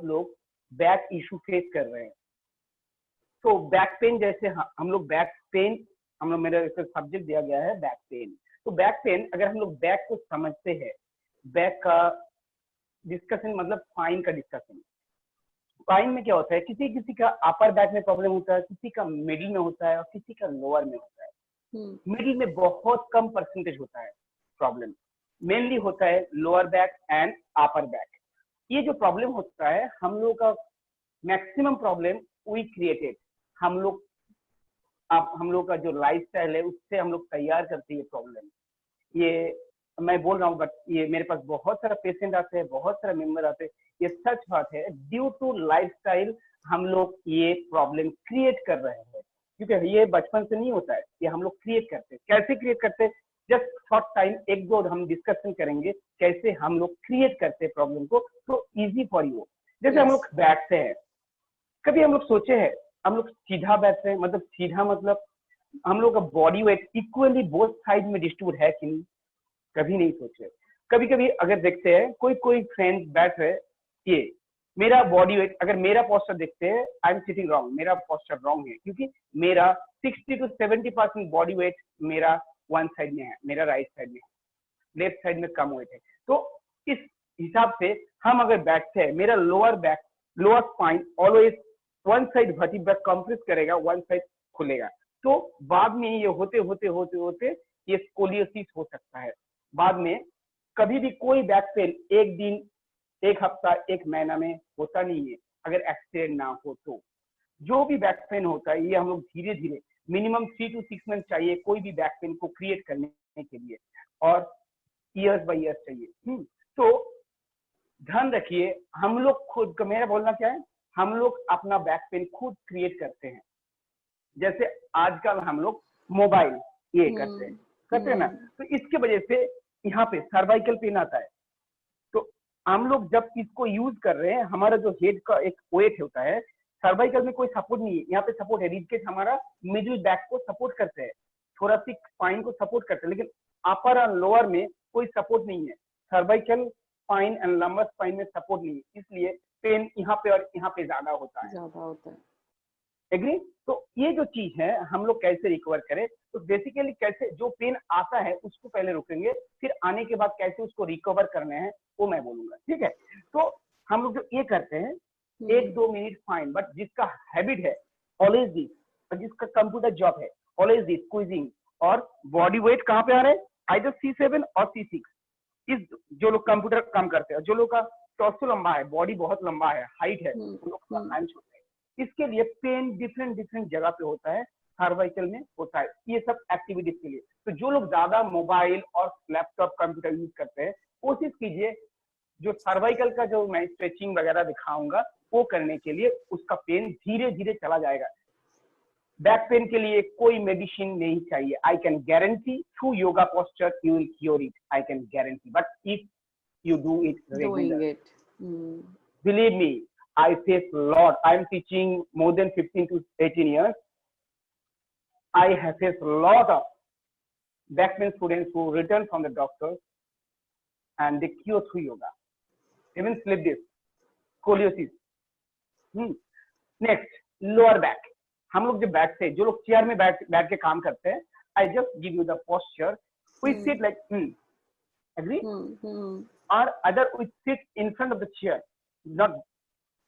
लोग back issue face कर रहे हैं। तो बैक पेन जैसे हम लोग बैक पेन, हम लोग मेरा एक सब्जेक्ट दिया गया है बैक पेन। तो बैक पेन अगर हम लोग बैक को समझते हैं, बैक का डिस्कशन मतलब स्पाइन का डिस्कशन। स्पाइन में क्या होता है, किसी किसी का अपर बैक में प्रॉब्लम होता है, किसी का मिडिल में होता है और किसी का लोअर में होता है। मिडिल में बहुत कम परसेंटेज होता है प्रॉब्लम, मेनली होता है lower back and upper back. ये जो प्रॉब्लम होता है हम लोग का मैक्सिमम प्रॉब्लम वी क्रिएटेड, हम लोग का जो लाइफस्टाइल है उससे हम लोग तैयार करते हैं ये प्रॉब्लम। ये मैं बोल रहा हूँ, बट ये मेरे पास बहुत सारा पेशेंट आते हैं, बहुत सारा मेंबर आते हैं। ये सच बात है, ड्यू टू लाइफस्टाइल हम लोग ये प्रॉब्लम क्रिएट कर रहे हैं, क्योंकि ये बचपन से नहीं होता है, ये हम लोग क्रिएट करते हैं। कैसे क्रिएट करते हैं, जस्ट शॉर्ट टाइम एक दो हम डिस्कशन करेंगे कैसे हम लोग क्रिएट करते हैं प्रॉब्लम को, तो इजी फॉर यू। जैसे हम लोग बैठते हैं, कभी हम लोग सोचे हैं हम लोग सीधा बैठते हैं, मतलब सीधा मतलब हम लोग का body weight equally both side में डिस्ट्रीब्यूट है कि नहीं, कभी नहीं सोचे। कभी कभी अगर देखते हैं कोई फ्रेंड बैठ रहे, ये मेरा बॉडी वेट, अगर मेरा पोस्चर देखते हैं, आई एम सिटिंग रॉन्ग, मेरा पोस्चर रॉन्ग है, क्योंकि मेरा 60 to 70% बॉडी वेट मेरा वन साइड में है, मेरा राइट साइड में है, लेफ्ट साइड में कम वेट है। तो इस हिसाब से हम अगर बैठते हैं, मेरा lower back, lower spine always one side vertebra compress करेगा, वन साइड खुलेगा। तो बाद में ये होते होते होते होते ये स्कोलियोसिस हो सकता है। बाद में कभी भी कोई बैक पेन एक दिन, एक हफ्ता, एक महीना में होता नहीं है, अगर एक्सीडेंट ना हो तो। जो भी बैक पेन होता है ये हम लोग धीरे धीरे, मिनिमम 3 to 6 मंथ चाहिए कोई भी बैक पेन को क्रिएट करने के लिए, और ईयर्स बाय ईयर्स चाहिए। तो ध्यान रखिए, हम लोग खुद, मेरा बोलना क्या है, हम लोग अपना बैक पेन खुद क्रिएट करते हैं। जैसे आजकल हम लोग मोबाइल ये करते हैं ना, तो इसके वजह से यहाँ पे सर्वाइकल पेन आता है। तो हम लोग जब इसको यूज कर रहे हैं, हमारा जो हेड का एक वेट होता है, सर्वाइकल में कोई सपोर्ट नहीं है, यहाँ पे सपोर्ट है, रिबकेज हमारा मिडिल बैक को सपोर्ट करते हैं, थोरेसिक स्पाइन को सपोर्ट करते हैं, लेकिन अपर और लोअर में कोई सपोर्ट नहीं है। Cervical spine and lumbar spine में सपोर्ट नहीं है, इसलिए पेन यहाँ पे और यहाँ पे ज्यादा होता है। एग्री? तो ये जो चीज है हम लोग कैसे रिकवर करें, तो बेसिकली कैसे जो पेन आता है उसको पहले रोकेंगे, फिर आने के बाद कैसे उसको रिकवर करने हैं वो मैं बोलूंगा, ठीक है? तो हम लोग जो ये करते हैं, 1-2 मिनट फाइन, बट जिसका हैबिट है ऑलवेज दिस, और जिसका कंप्यूटर जॉब है ऑलवेज दिस स्क्वीजिंग, और बॉडी वेट कहाँ पे आ रहे हैं, आइदर C7 और C6। इस जो लोग कंप्यूटर काम करते हैं, जो लोग का टॉर्सो लंबा है, बॉडी बहुत लंबा है, हाइट है, उन लोग का हैंड छोटा है, इसके लिए पेन डिफरेंट जगह पे होता है, सर्वाइकल में होता है, ये सब एक्टिविटीज के लिए। तो जो लोग ज्यादा मोबाइल और लैपटॉप कंप्यूटर यूज करते हैं, कोशिश कीजिए जो सर्वाइकल का जो मैं स्ट्रेचिंग वगैरह दिखाऊंगा वो करने के लिए, उसका पेन धीरे धीरे चला जाएगा। बैक पेन के लिए कोई मेडिसिन नहीं चाहिए, I can guarantee, through yoga posture you will cure it, I can guarantee, but if you do it regularly. Believe me, I face a lot. I am teaching more than 15 to 18 years. I have faced a lot of back pain students who return from the doctors and they cure through yoga. Even slip disc, scoliosis. Next, lower back. हम लोग जब बैठते हैं, जो लोग chair में बैठ के काम करते हैं, I just give you the posture. We sit like, agree? Or other we sit in front of the chair, not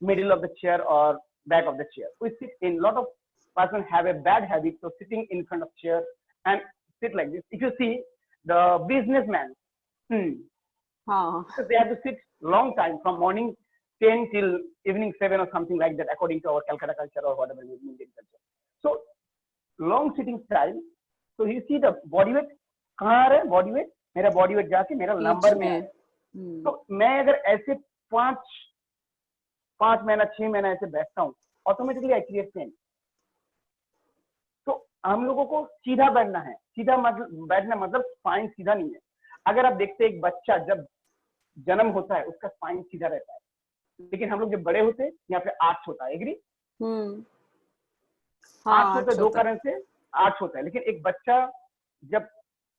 middle of the chair or back of the chair. We sit in, lot of person have a bad habit of sitting in front of chair and sit like this. If you see the businessman, so they have to sit long time from morning 10 till evening 7 or something like that, according to our Calcutta culture or whatever Indian culture. So long sitting style. So you see the body weight, कहाँ आ रहा है body weight? मेरा body weight जाके मेरा number में है। तो मैं अगर ऐसे 5 महीना 6 महीना ऐसे बैठता हूँ, ऑटोमेटिकली आई क्रिएट पेन। तो हम लोगों को सीधा बैठना है, सीधा मतलब बैठना मतलब स्पाइन सीधा नहीं है। अगर आप देखते हैं एक बच्चा जब जन्म होता है उसका स्पाइन सीधा रहता है, लेकिन हम लोग जब बड़े होते हैं यहाँ पे आर्च होता है, एग्री? आर्च होता है, दो कारण से आर्च होता है, लेकिन एक बच्चा जब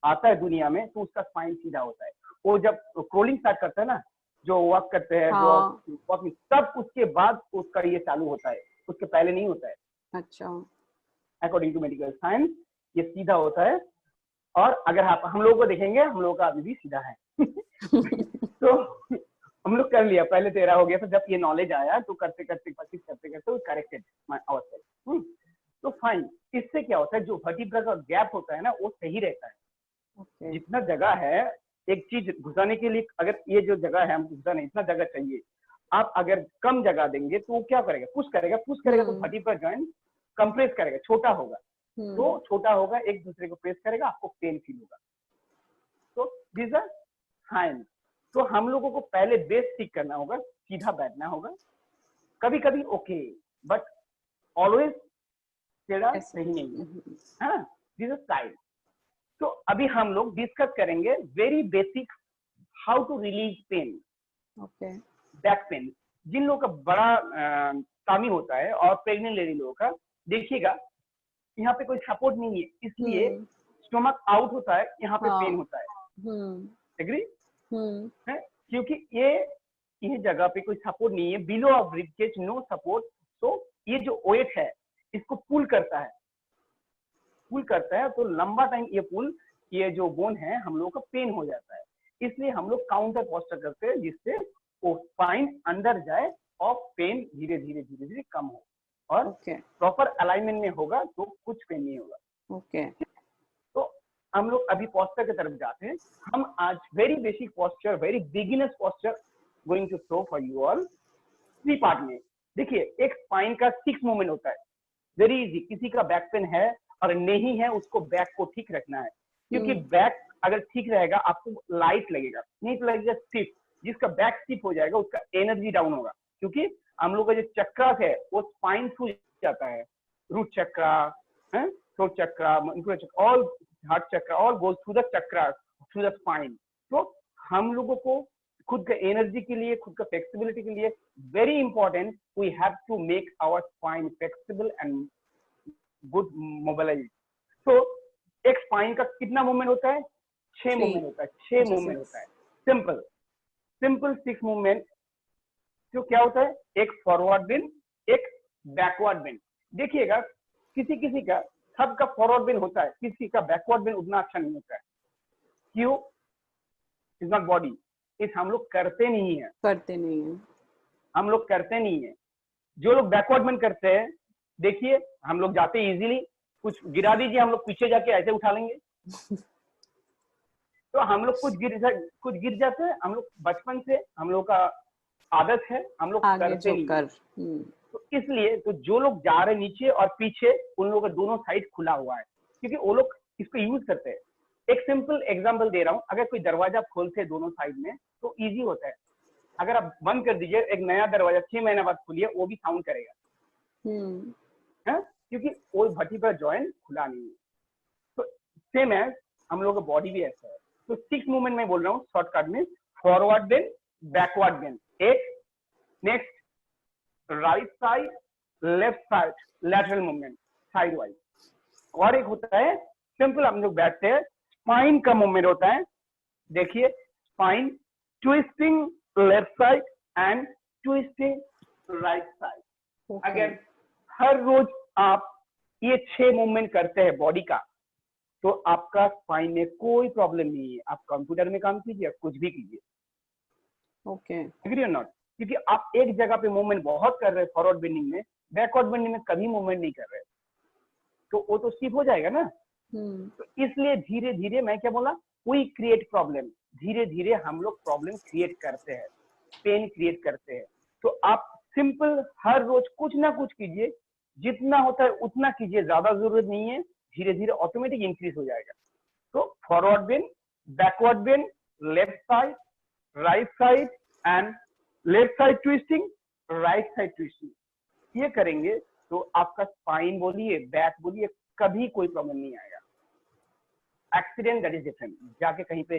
आता है दुनिया में तो उसका स्पाइन सीधा होता है। वो जब क्रोलिंग स्टार्ट करता है ना, जो वॉक करते हैं, हाँ। जो वॉकिंग, तब उसके बाद उसका ये चालू होता है, उसके पहले नहीं होता है। अच्छा। अकॉर्डिंग टू मेडिकल साइंस ये सीधा होता है। और अगर आप हम लोगों को देखेंगे, हम लोगों का अभी भी सीधा है। तो हम लोग कर लिया, पहले 13 हो गया, तो जब ये नॉलेज आया तो करते करते 25 करते करते करेक्टेड आवर सेल्फ। तो फाइन, इससे क्या होता है, जो वर्टिब्रा का गैप होता है ना वो सही रहता है। ओके। जितना जगह है एक चीज घुसाने के लिए, अगर ये जो जगह है हमको घुसाने इतना जगह चाहिए, आप अगर कम जगह देंगे तो वो क्या करेगा, पुश करेगा, पुश करेगा तो वर्टिब्रा जॉइंट कंप्रेस करेगा, छोटा होगा, तो छोटा होगा, एक दूसरे को प्रेस करेगा, आपको पेन फील होगा। तो दिस आर साइंस। तो हम लोगों को पहले बेस ठीक करना होगा, सीधा बैठना होगा, कभी कभी ओके, बट ऑलवेज टेढ़ा सही नहीं है, हाँ, दिस इज स्टाइल। तो अभी हम लोग डिस्कस करेंगे very basic how to release pain. Okay. Back pain जिन लोगों का बड़ा तामी होता है और प्रेग्नेंट लेडी लोगों का, देखिएगा यहाँ पे कोई सपोर्ट नहीं है, इसलिए स्टोमक आउट होता है, यहाँ पे पेन होता है। एग्री है, क्योंकि ये जगह पे कोई सपोर्ट नहीं है, below of rib cage no support. तो ये जो वेट है इसको पुल करता है, तो लंबा टाइम ये पुल, ये जो बोन है हम लोगों का पेन हो जाता है। इसलिए हम लोग काउंटर पोस्चर करते हैं, जिससे वो स्पाइन अंदर जाए और पेन धीरे धीरे धीरे धीरे कम हो, और प्रॉपर अलाइनमेंट में होगा तो कुछ पेन नहीं होगा। ओके। तो हम लोग अभी पोस्चर की तरफ जाते हैं। हम आज very basic posture, very beginners posture going to show for you all 3 part में। देखिए, एक स्पाइन का 6 मूवमेंट होता है, वेरी इजी। किसी का बैक पेन है और नहीं है, उसको बैक को ठीक रखना है, क्योंकि बैक अगर ठीक रहेगा आपको लाइट लगेगा, नहीं तो लगेगा स्टिफ। जिसका बैक स्टिफ हो जाएगा उसका एनर्जी डाउन होगा, क्योंकि हम लोग का जो चक्रा है वो स्पाइन थ्रू जाता है, root chakra, throat chakra, all heart chakra, all goes through the chakra, through the spine. तो हम लोगों को खुद का एनर्जी के लिए, खुद का फ्लेक्सिबिलिटी के लिए very important, we have to make our spine flexible and good mobilise. तो एक स्पाइन का कितना मूवमेंट होता है? 6 मूवमेंट होता है, 6 मूवमेंट होता है। Simple 6 movement. तो क्या होता है? एक फॉरवर्ड बेंड, एक बैकवर्ड बेंड। देखिएगा, किसी किसी का, सबका फॉरवर्ड बेंड होता है, किसी का बैकवर्ड बेंड उतना अच्छा नहीं होता है। क्यों? इज नॉट बॉडी, इस हम लोग करते नहीं है, हम लोग करते नहीं है। जो लोग बैकवर्ड बेंड करते हैं, देखिए हम लोग जाते इजीली, कुछ गिरा दीजिए, हम लोग पीछे जाके ऐसे उठा लेंगे। तो हम लोग कुछ गिर जाते हैं, हम लोग बचपन से हम लोग का आदत है, हम लोग करते नहीं। तो इसलिए तो जो लोग जा रहे नीचे और पीछे, उन लोगों का दोनों साइड खुला हुआ है, क्योंकि वो लोग इसको यूज करते हैं। एक सिंपल एग्जांपल दे रहा हूँ, अगर कोई दरवाजा खोलते दोनों साइड में तो इजी होता है। अगर आप बंद कर दीजिए, एक नया दरवाजा 6 महीने बाद खोलिए, वो भी साउंड करेगा, है, क्योंकि वो वर्टिब्रल जॉइंट खुला नहीं है। तो सेम है, हम लोग का बॉडी भी ऐसा है। तो 6 मूवमेंट में बोल रहा हूँ शॉर्टकट में, फॉरवर्ड बेंड, बैकवर्ड बेंड, एक, next right side, left side, lateral movement side wise, और एक होता है सिंपल, हम लोग बैठते हैं, स्पाइन का मूवमेंट होता है। देखिए, spine twisting left side and twisting right side. अगर हर रोज आप ये 6 मूवमेंट करते हैं बॉडी का, तो आपका स्पाइन में कोई प्रॉब्लम नहीं है। आप कंप्यूटर में काम कीजिए, कुछ भी कीजिए, एग्री और नॉट? क्योंकि आप एक जगह पे मूवमेंट बहुत कर रहे हैं, फॉरवर्ड बेंडिंग में, बैकवर्ड बेंडिंग में कभी मूवमेंट नहीं कर रहे, तो वो तो स्टिफ हो जाएगा ना। तो इसलिए धीरे धीरे, मैं क्या बोला, वी क्रिएट प्रॉब्लम, धीरे धीरे हम लोग प्रॉब्लम क्रिएट करते हैं, पेन क्रिएट करते हैं। तो आप सिंपल हर रोज कुछ ना कुछ कीजिए, जितना होता है उतना कीजिए, ज्यादा जरूरत नहीं है, धीरे धीरे ऑटोमेटिक इंक्रीज हो जाएगा। तो forward bend, backward bend, left side, right side and left side twisting, right side twisting, ये करेंगे तो आपका स्पाइन बोलिए, बैक बोलिए, कभी कोई प्रॉब्लम नहीं आएगा। एक्सीडेंट दैट इज डिफरेंट, जाके कहीं पे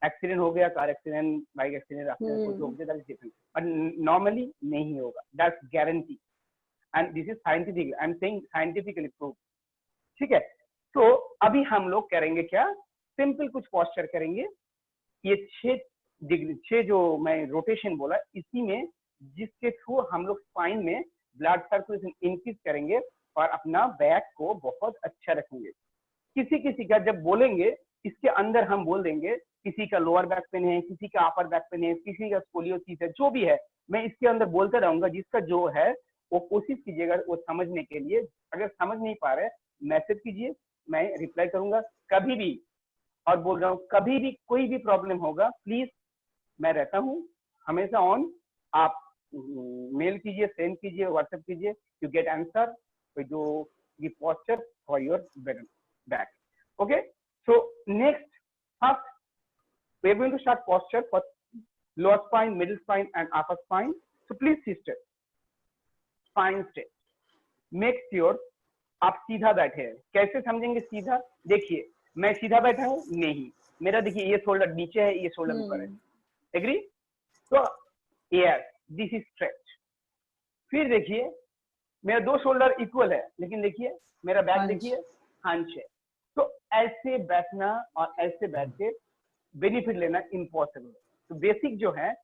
एक्सीडेंट हो गया, कार एक्सीडेंट, बाइक एक्सीडेंट, रास्ते में कुछ हो गया, that is different, but normally नहीं होगा, that's guarantee, and this is scientific, I am saying scientifically prove. ठीक है, तो अभी हम लोग करेंगे क्या, सिंपल कुछ पोस्चर करेंगे। ये 6 डिग्री 6 जो मैं रोटेशन बोला, इसी में जिसके थ्रू हम लोग स्पाइन में ब्लड सर्कुलेशन इंक्रीज करेंगे और अपना बैक को बहुत अच्छा रखेंगे। किसी किसी का जब बोलेंगे इसके अंदर हम बोल देंगे, किसी का लोअर बैक पेन है, किसी का अपर बैक पेन है, किसी का स्पोलियोसिस है, जो भी है मैं इसके अंदर बोलते रहूंगा। जिसका जो है वो कोशिश कीजिएगा वो समझने के लिए। अगर समझ नहीं पा रहे मैसेज कीजिए, मैं रिप्लाई करूंगा कभी भी। और बोल रहा हूँ कभी भी कोई भी प्रॉब्लम होगा प्लीज मैं रहता हूँ हमेशा ऑन। आप मेल कीजिए, सेंड कीजिए, व्हाट्सएप कीजिए, यू गेट आंसर जो the posture for your back. Okay, so next, first we are going to start posture for lower spine, middle spine and upper spine. So please sister, spine straight, make sure आप सीधा बैठे हैं। कैसे समझेंगे सीधा? देखिए मैं सीधा बैठा हूँ, नहीं, मेरा देखिए ये शोल्डर नीचे है, ये शोल्डर ऊपर है, एग्री? तो यस, दिस इज स्ट्रेच। फिर देखिए मेरा दो शोल्डर इक्वल है, लेकिन देखिए मेरा बैक देखिए हंच है। तो ऐसे बैठना और ऐसे बैठ के बेनिफिट लेना इम्पॉसिबल है। तो बेसिक जो है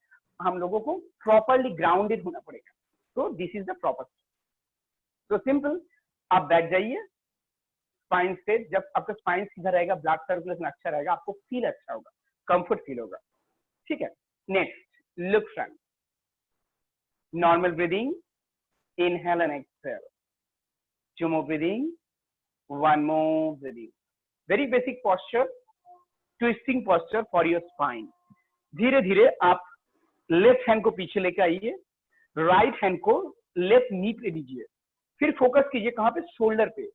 हम लोगों को प्रॉपरली ग्राउंडेड होना पड़ेगा। तो दिस इज द प्रॉपर। तो सिंपल, आप बैठ जाइए स्पाइन स्ट्रेट। जब आपका स्पाइन सीधा रहेगा, ब्लड सर्कुलेशन अच्छा रहेगा, आपको फील अच्छा होगा, कंफर्ट फील होगा, ठीक है। Next, look front, normal breathing, inhale and exhale, 2 more breathing, 1 more breathing. Very basic posture, twisting posture for your spine. धीरे धीरे आप लेफ्ट हैंड को पीछे लेके आइए, राइट हैंड को लेफ्ट नी पे दीजिए, फिर फोकस कीजिए कहां पे? शोल्डर पे।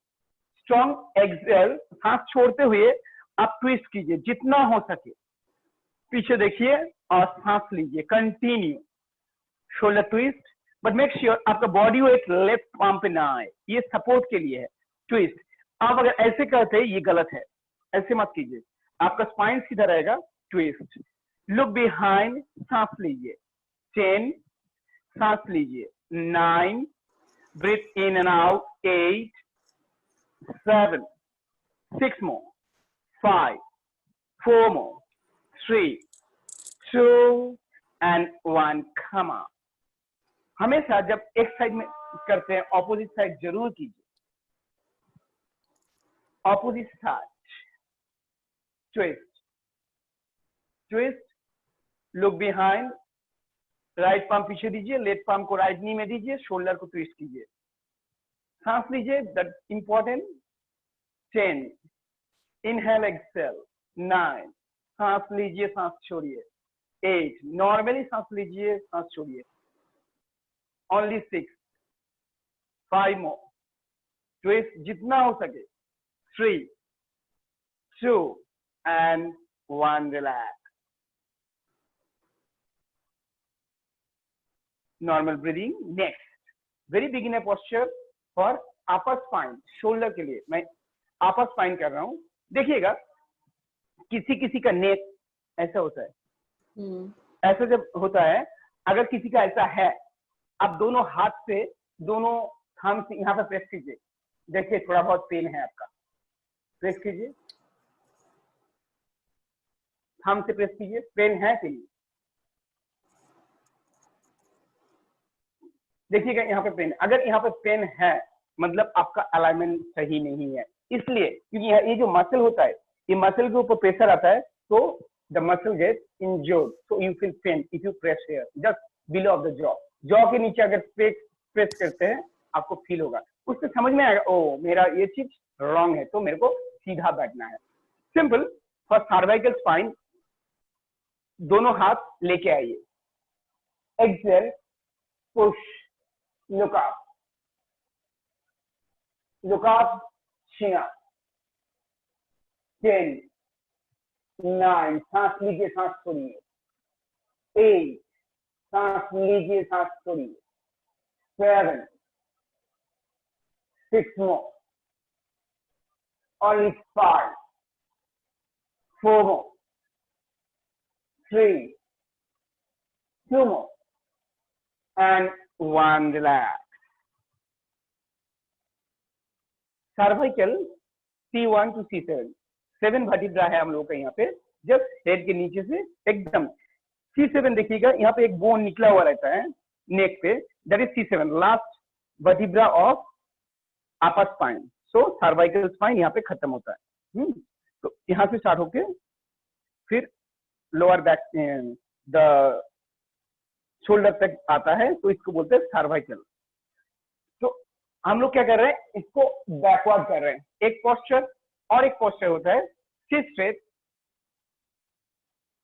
स्ट्रॉन्ग एक्सहेल, सांस छोड़ते हुए आप ट्विस्ट कीजिए जितना हो सके, पीछे देखिए और सांस लीजिए, continue shoulder twist. But make sure आपका बॉडी वेट लेफ्ट पाम पे ना आए, ये सपोर्ट के लिए है। ट्विस्ट, आप अगर ऐसे करते हैं ये गलत है, ऐसे मत कीजिए, आपका स्पाइन सीधा रहेगा। ट्विस्ट, लुक बिहाइंड, सांस लीजिए, 10, सांस लीजिए, 9, breathe in and out, 8, 7, 6 more, 5, 4 more, 3, 2 and 1, come on। हमेशा जब एक साइड में करते हैं ऑपोजिट साइड जरूर कीजिए। Opposite side, twist, twist, look behind, right palm पीछे दीजिए, लेफ्ट पाम को राइट नी में दीजिए, शोल्डर को ट्विस्ट कीजिए, सांस लीजिए, दैट इंपॉर्टेंट। 10, इनहेल एक्सहेल, 9, सांस लीजिए, सांस छोड़िए, 8, नॉर्मली सांस लीजिए, सांस छोड़िए, only 6, 5 more, ट्विस्ट जितना हो सके, 3, 2 and 1, relax। Normal breathing. Next, very beginner posture for upper spine, shoulder के लिए मैं अपर स्पाइन कर रहा हूं। देखिएगा किसी किसी का नेक ऐसा होता है, ऐसा जब होता है, अगर किसी का ऐसा है, आप दोनों हाथ से, दोनों थंब से यहाँ पर प्रेस कीजिए, देखिए थोड़ा बहुत पेन है आपका, प्रेस कीजिए, थंब से प्रेस कीजिए, पेन है कि नहीं? देखिएगा यहाँ पे पेन, अगर यहाँ पे पेन है मतलब आपका अलाइनमेंट सही नहीं है, इसलिए क्योंकि ये जो मसल होता है, ये मसल के ऊपर प्रेशर आता है, तो the muscle get injured, so you feel pain if you press here just below of the jaw. Jaw के नीचे अगर प्रेस करते हैं आपको फील होगा, उससे समझ में आएगा ओ मेरा ये चीज रॉन्ग है, तो मेरे को सीधा बैठना है। सिंपल, फॉर सर्वाइकल स्पाइन दोनों हाथ लेके आइए, exhale, push, look up, look up, chin up, 10, 9, सांस लीजिए, सांस छोड़िए, 8, सांस लीजिए, सांस छोड़िए, 7, 6 more, only 5, 4 more, 3, 2 more and 1, relax। Cervical C1 to C7, 7 vertebra है हम लोग का यहाँ पे, जस्ट हेड के नीचे से एकदम C7 देखिएगा, यहाँ पे एक बोन निकला हुआ रहता है नेक पे, that is C7, last vertebra of upper spine. So cervical spine यहाँ पे खत्म होता है। तो यहाँ से स्टार्ट होके फिर लोअर बैक द शोल्डर तक आता है, तो इसको बोलते हैं सर्वाइकल। तो हम लोग क्या कर रहे हैं, इसको बैकवर्ड कर रहे हैं। एक पोस्चर और एक पोस्चर होता है सिट स्ट्रेट।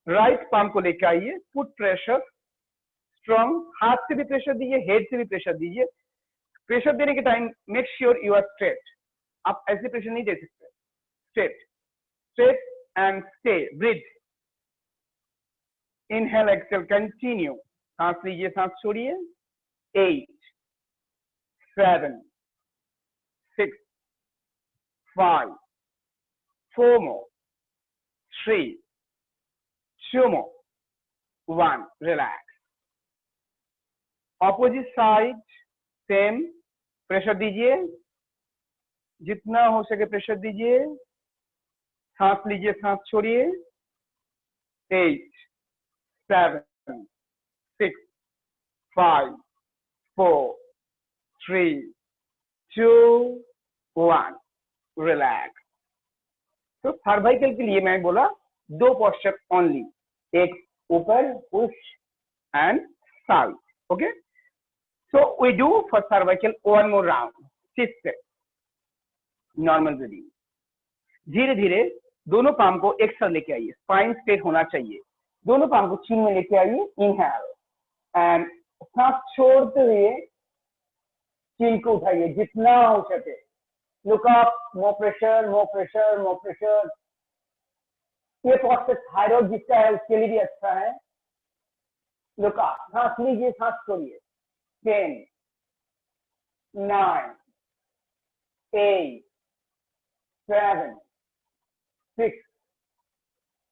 राइट पाम को लेकर आइए, पुट प्रेशर स्ट्रॉन्ग, हाथ से भी प्रेशर दीजिए, हेड से भी प्रेशर दीजिए। प्रेशर देने के time make sure you are straight, आप ऐसे प्रेशर नहीं दे सकते। Straight straight and stay, breathe, inhale exhale, continue. सांस लीजिए, सांस छोड़िए। 8 7 6 5 4 more 3 2 more 1, relax. Opposite side same, pressure दीजिए, जितना हो सके प्रेशर दीजिए। सांस लीजिए, सांस छोड़िए। 8 7 6 5 4 3 2 1, रिलैक्स। तो सर्वाइकल के लिए मैं बोला 2 पोस्चर ओनली, एक ऊपर push and side. Okay, so we do for cervical one more round, 6 steps, normal breathing. धीरे धीरे दोनों पाम को एक साथ लेके आइए, स्पाइन स्ट्रेट होना चाहिए। दोनों पाम को चीन में लेके आइए, इनहेल एंड सांस छोड़ते हुए चीन को उठाइए जितना हो सके। Look up, no pressure, no pressure, no pressure. ये पोस्चर थायराइड जिसका है उसके लिए भी अच्छा है। लुक अप, सांस लीजिए, सांस छोड़िए। 10 9 8 7 6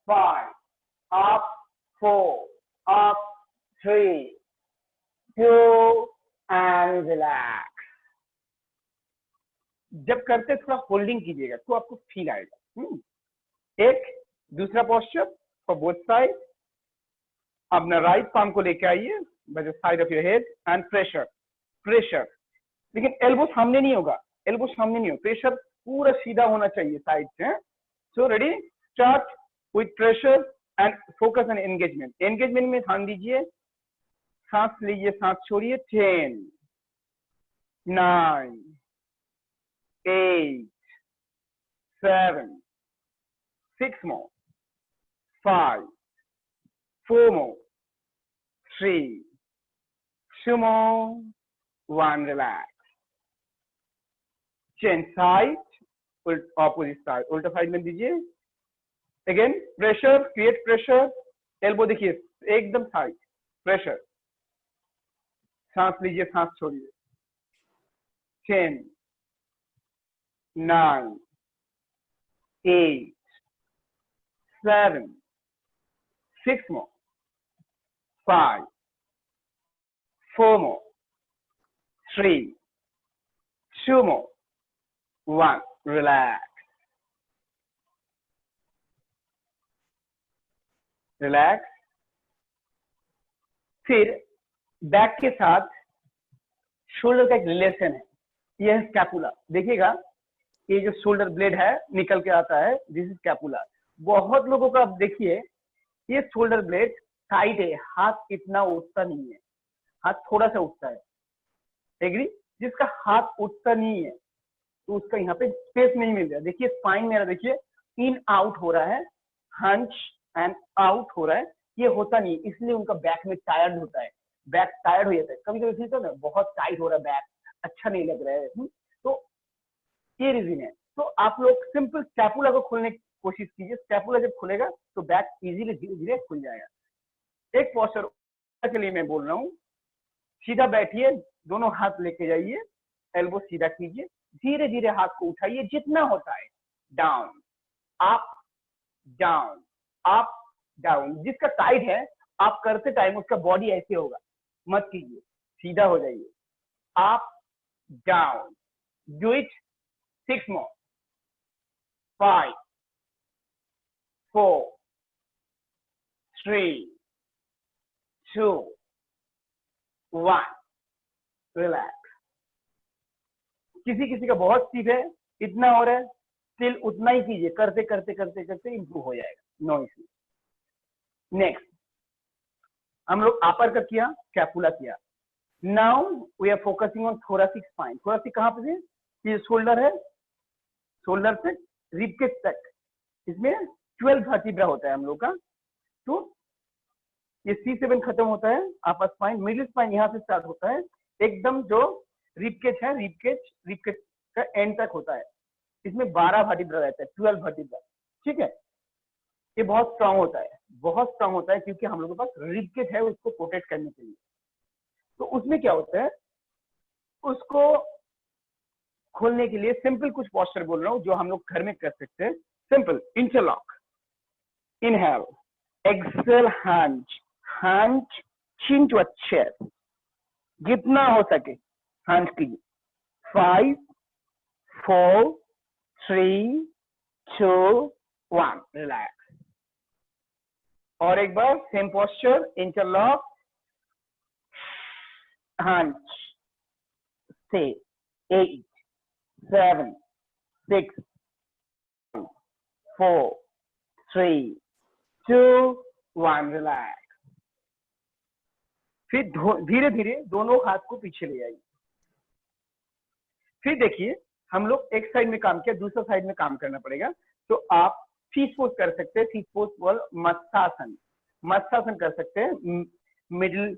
5 up 4 up 3 2 and relax। जब करते थोड़ा होल्डिंग कीजिएगा तो आपको फील आएगा। एक दूसरा पोस्चर फॉर बोथ साइड। अपना राइट पाम को लेके आइए by the side of your head and pressure pressure, लेकिन एल्बो सामने नहीं होगा, एल्बो सामने नहीं हो, प्रेशर पूरा सीधा होना चाहिए साइड से। So ready, start with pressure and focus on engagement. Engagement में ध्यान दीजिए, सांस लीजिए, सांस छोड़िए। 10 9 8 7 6 more 5 4 more 3 2 more 1, relax। Change side, opposite side, उल्टा साइड में दीजिए। Again pressure, create pressure. Elbow देखिए एकदम साइड, प्रेशर। सांस लीजिए, सांस छोड़िए। 10 9 8 7 6 more 5 4 more 3 2 more 1, relax. Relax. फिर बैक के साथ शोल्डर का एक रिलेशन है, यह है स्कैपुला। देखिएगा ये जो शोल्डर ब्लेड है निकल के आता है, दिस इज स्कैपुला। बहुत लोगों का आप देखिए ये शोल्डर ब्लेड टाइट है, हाथ इतना उठता नहीं है, हाथ थोड़ा सा उठता है। एग्री? जिसका हाथ उठता नहीं है तो उसका यहाँ पे स्पेस नहीं मिल रहा। देखिए स्पाइन मेरा देखिए इन आउट हो रहा है, हंच एंड आउट हो रहा है, ये होता नहीं, इसलिए उनका बैक में टायर्ड होता है, बैक टायर्ड हो जाता है। कभी कभी फील ना बहुत टाइट हो रहा है बैक, अच्छा नहीं लग रहा है, तो ये रीजन है। तो आप लोग सिंपल स्कैपुला को खोलने की कोशिश कीजिए। स्कैपुला जब खुलेगा तो बैक इजीली धीरे धीरे खुल जाएगा। एक पोस्चर के लिए मैं बोल रहा हूँ, सीधा बैठिए, दोनों हाथ लेके जाइए, एल्बो सीधा कीजिए, धीरे धीरे हाथ को उठाइए जितना होता है, down up down up down. जिसका टाइट है आप करते टाइम उसका बॉडी ऐसे होगा, मत कीजिए, सीधा हो जाइए। Up down, do it 6 more 5 4 3 2 1 relax. किसी किसी का बहुत स्टीफ है, इतना हो रहा है, स्टिल उतना ही कीजिए, करते करते करते करते इंप्रूव हो जाएगा, नो इश्यू। नेक्स्ट हम लोग अपर का किया, कैपुला किया। Now we are focusing on thoracic spine. Thoracic कहां पे है? ये शोल्डर है, शोल्डर से रिबकेज तक, इसमें 12 वर्टिब्रा होता है हम लोग का। तो ये C7 खत्म होता है, अपर स्पाइन, मिडिल स्पाइन यहाँ से स्टार्ट होता है, एकदम जो रिबकेज है, रिबकेज का एंड तक होता है। इसमें 12 वर्टिब्रा रहता है, 12 वर्टिब्रा, ठीक है। ये बहुत स्ट्रांग होता है, बहुत स्ट्रांग होता है, क्योंकि हम लोगों के पास रिबकेज है उसको प्रोटेक्ट करने के लिए। तो उसमें क्या होता है, उसको खोलने के लिए सिंपल कुछ पोस्चर बोल रहा हूँ जो हम लोग घर में कर सकते हैं। Simple interlock, inhale, exhale, hand chin to a chest, जितना हो सके हैंड कीजिए। 5 4 3 2 1 रिलैक्स। और एक बार सेम पोस्चर, इंटरलॉक, हैंड, से 8 7 6 4 3 2 1 रिलैक्स। फिर धीरे धीरे दोनों हाथ को पीछे ले आइए। फिर देखिए हम लोग एक साइड में काम किया, दूसरा साइड में काम करना पड़ेगा। तो आप फीस पोज कर सकते हैं, फीस पोज बोल मत्स्यासन, मत्स्यासन कर सकते हैं मिडिल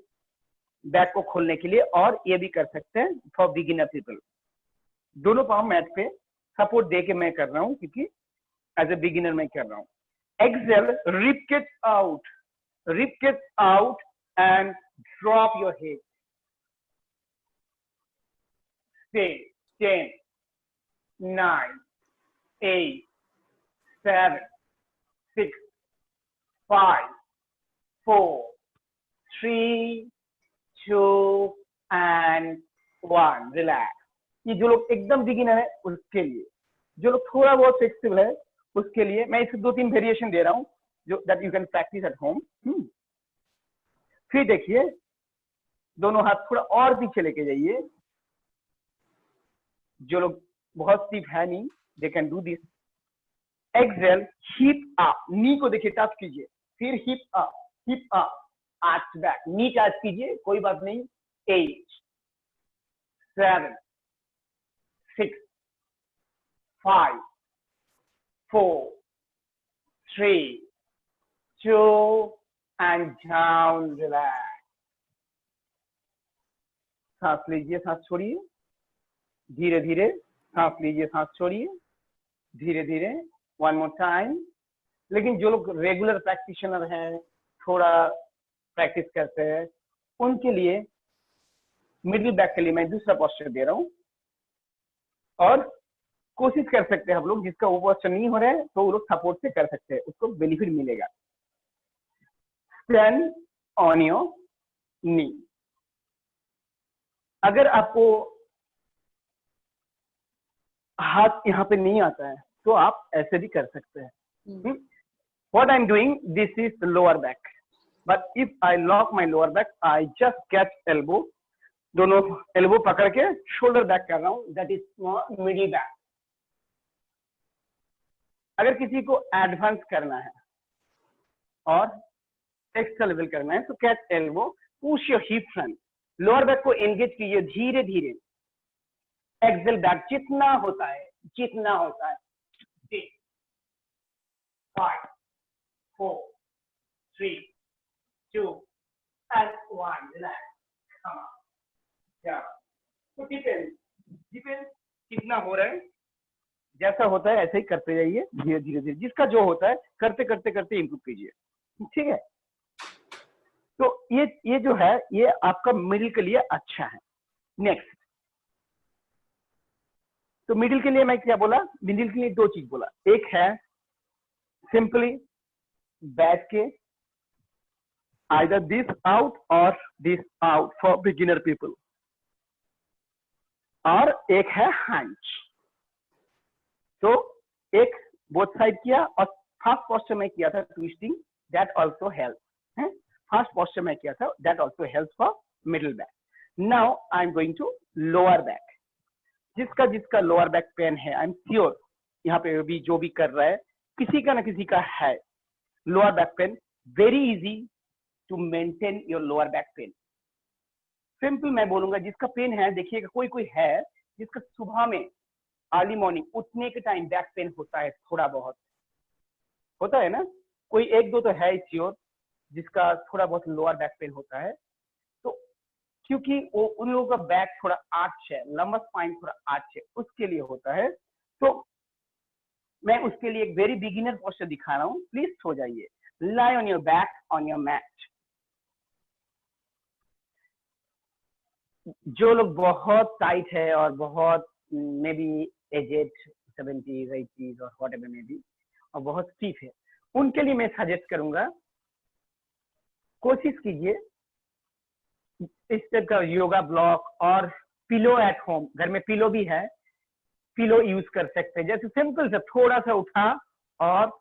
बैक को खोलने के लिए, और ये भी कर सकते हैं फॉर बिगिनर पीपल। दोनों पाँव मैट पे सपोर्ट दे के मैं कर रहा हूँ, क्योंकि एज ए बिगिनर मैं कर रहा हूँ। Exhale, rib cage out, rib cage out and drop your head. Stay 10 9 8 7 6 5 4 3 2 and 1 relax. ये जो लोग एकदम बिगिनर है उसके लिए, जो लोग थोड़ा बहुत फ्लेक्सिबल है उसके लिए मैं इसके 2-3 वेरिएशन दे रहा हूँ जो that you can practice at home. फिर देखिए दोनों हाथ थोड़ा और पीछे लेके जाइए। जो लोग बहुत स्टीफ है नहीं, they can do this. Exhale, hip up, knee को देखिए टच कीजिए, फिर hip up, arch back, knee touch कीजिए, कोई बात नहीं। 8 7 6 5 4 3 2 and down, relax। सांस लीजिए, सांस छोड़िए, धीरे धीरे सांस लीजिए, सांस छोड़िए, धीरे धीरे। One more time. लेकिन जो लोग रेगुलर प्रैक्टिशनर हैं, थोड़ा प्रैक्टिस करते हैं, उनके लिए मिडिल बैक के लिए मैं दूसरा पोस्चर दे रहा हूं, और कोशिश कर सकते हैं हम लोग, जिसका वो पोस्चर नहीं हो रहा है तो वो लोग सपोर्ट से कर सकते हैं, उसको बेनिफिट मिलेगा। Stand on your knee. अगर आपको हाथ यहाँ पे नहीं आता है तो आप ऐसे भी कर सकते हैं। What I'm doing, this is the lower back, but if I lock my lower back, I just catch elbow, दोनों एल्बो पकड़ के शोल्डर बैक कर रहा हूँ, that is middle back। अगर किसी को एडवांस करना है और एक्स्ट्रा लेवल करना है तो catch elbow, push your hip front, lower back को एंगेज कीजिए धीरे धीरे। एक्सेल बैक जितना होता है 6 5 4 3 2 and 1 relax. come on, yeah, तो डिपेंड कितना हो रहा है, जैसा होता है ऐसे ही करते जाइए, धीरे धीरे धीरे, जिसका जो होता है करते करते करते इंप्रूव कीजिए, ठीक है। तो ये जो है ये आपका मिडिल के लिए अच्छा है। नेक्स्ट, तो मिडिल के लिए मैं क्या बोला, मिडिल के लिए 2 चीज बोला। एक है सिंपली बैठ के either this out or this out for beginner people, और एक है हंच। तो एक बोथ साइड किया, और फर्स्ट पोस्चर में किया था ट्विस्टिंग, दैट आल्सो हेल्प है। फर्स्ट पोस्चर में किया था, that also help for middle back. Now I am going to lower back. जिसका जिसका लोअर बैक पेन है, आई एम श्योर यहाँ पे भी जो भी कर रहा है किसी का ना किसी का है lower back pain. Very easy to maintain your lower back pain. Simple मैं बोलूंगा, जिसका पेन है, देखिएगा कोई कोई है जिसका सुबह में अर्ली मॉर्निंग उठने के टाइम बैक पेन होता है, थोड़ा बहुत होता है ना, कोई एक दो तो है श्योर जिसका थोड़ा बहुत लोअर बैक पेन होता है. तो क्योंकि वो उन लोगों का बैक थोड़ा आर्च है, लंबा स्पाइन थोड़ा आर्च है, उसके लिए होता है. तो मैं उसके लिए एक वेरी बिगिनर पोस्चर दिखा रहा हूँ. प्लीज सो जाइए. Lie on your back on your mat. जो लोग बहुत टाइट है और बहुत may be aged 70s 80s और वॉट एवर मे बी और बहुत स्टीफ है, उनके लिए मैं सजेस्ट करूंगा, कोशिश कीजिए इस टाइप का योगा ब्लॉक और पिलो एट होम. घर में पिलो भी है, पिलो यूज कर सकते हैं. जैसे सिंपल से थोड़ा सा उठा और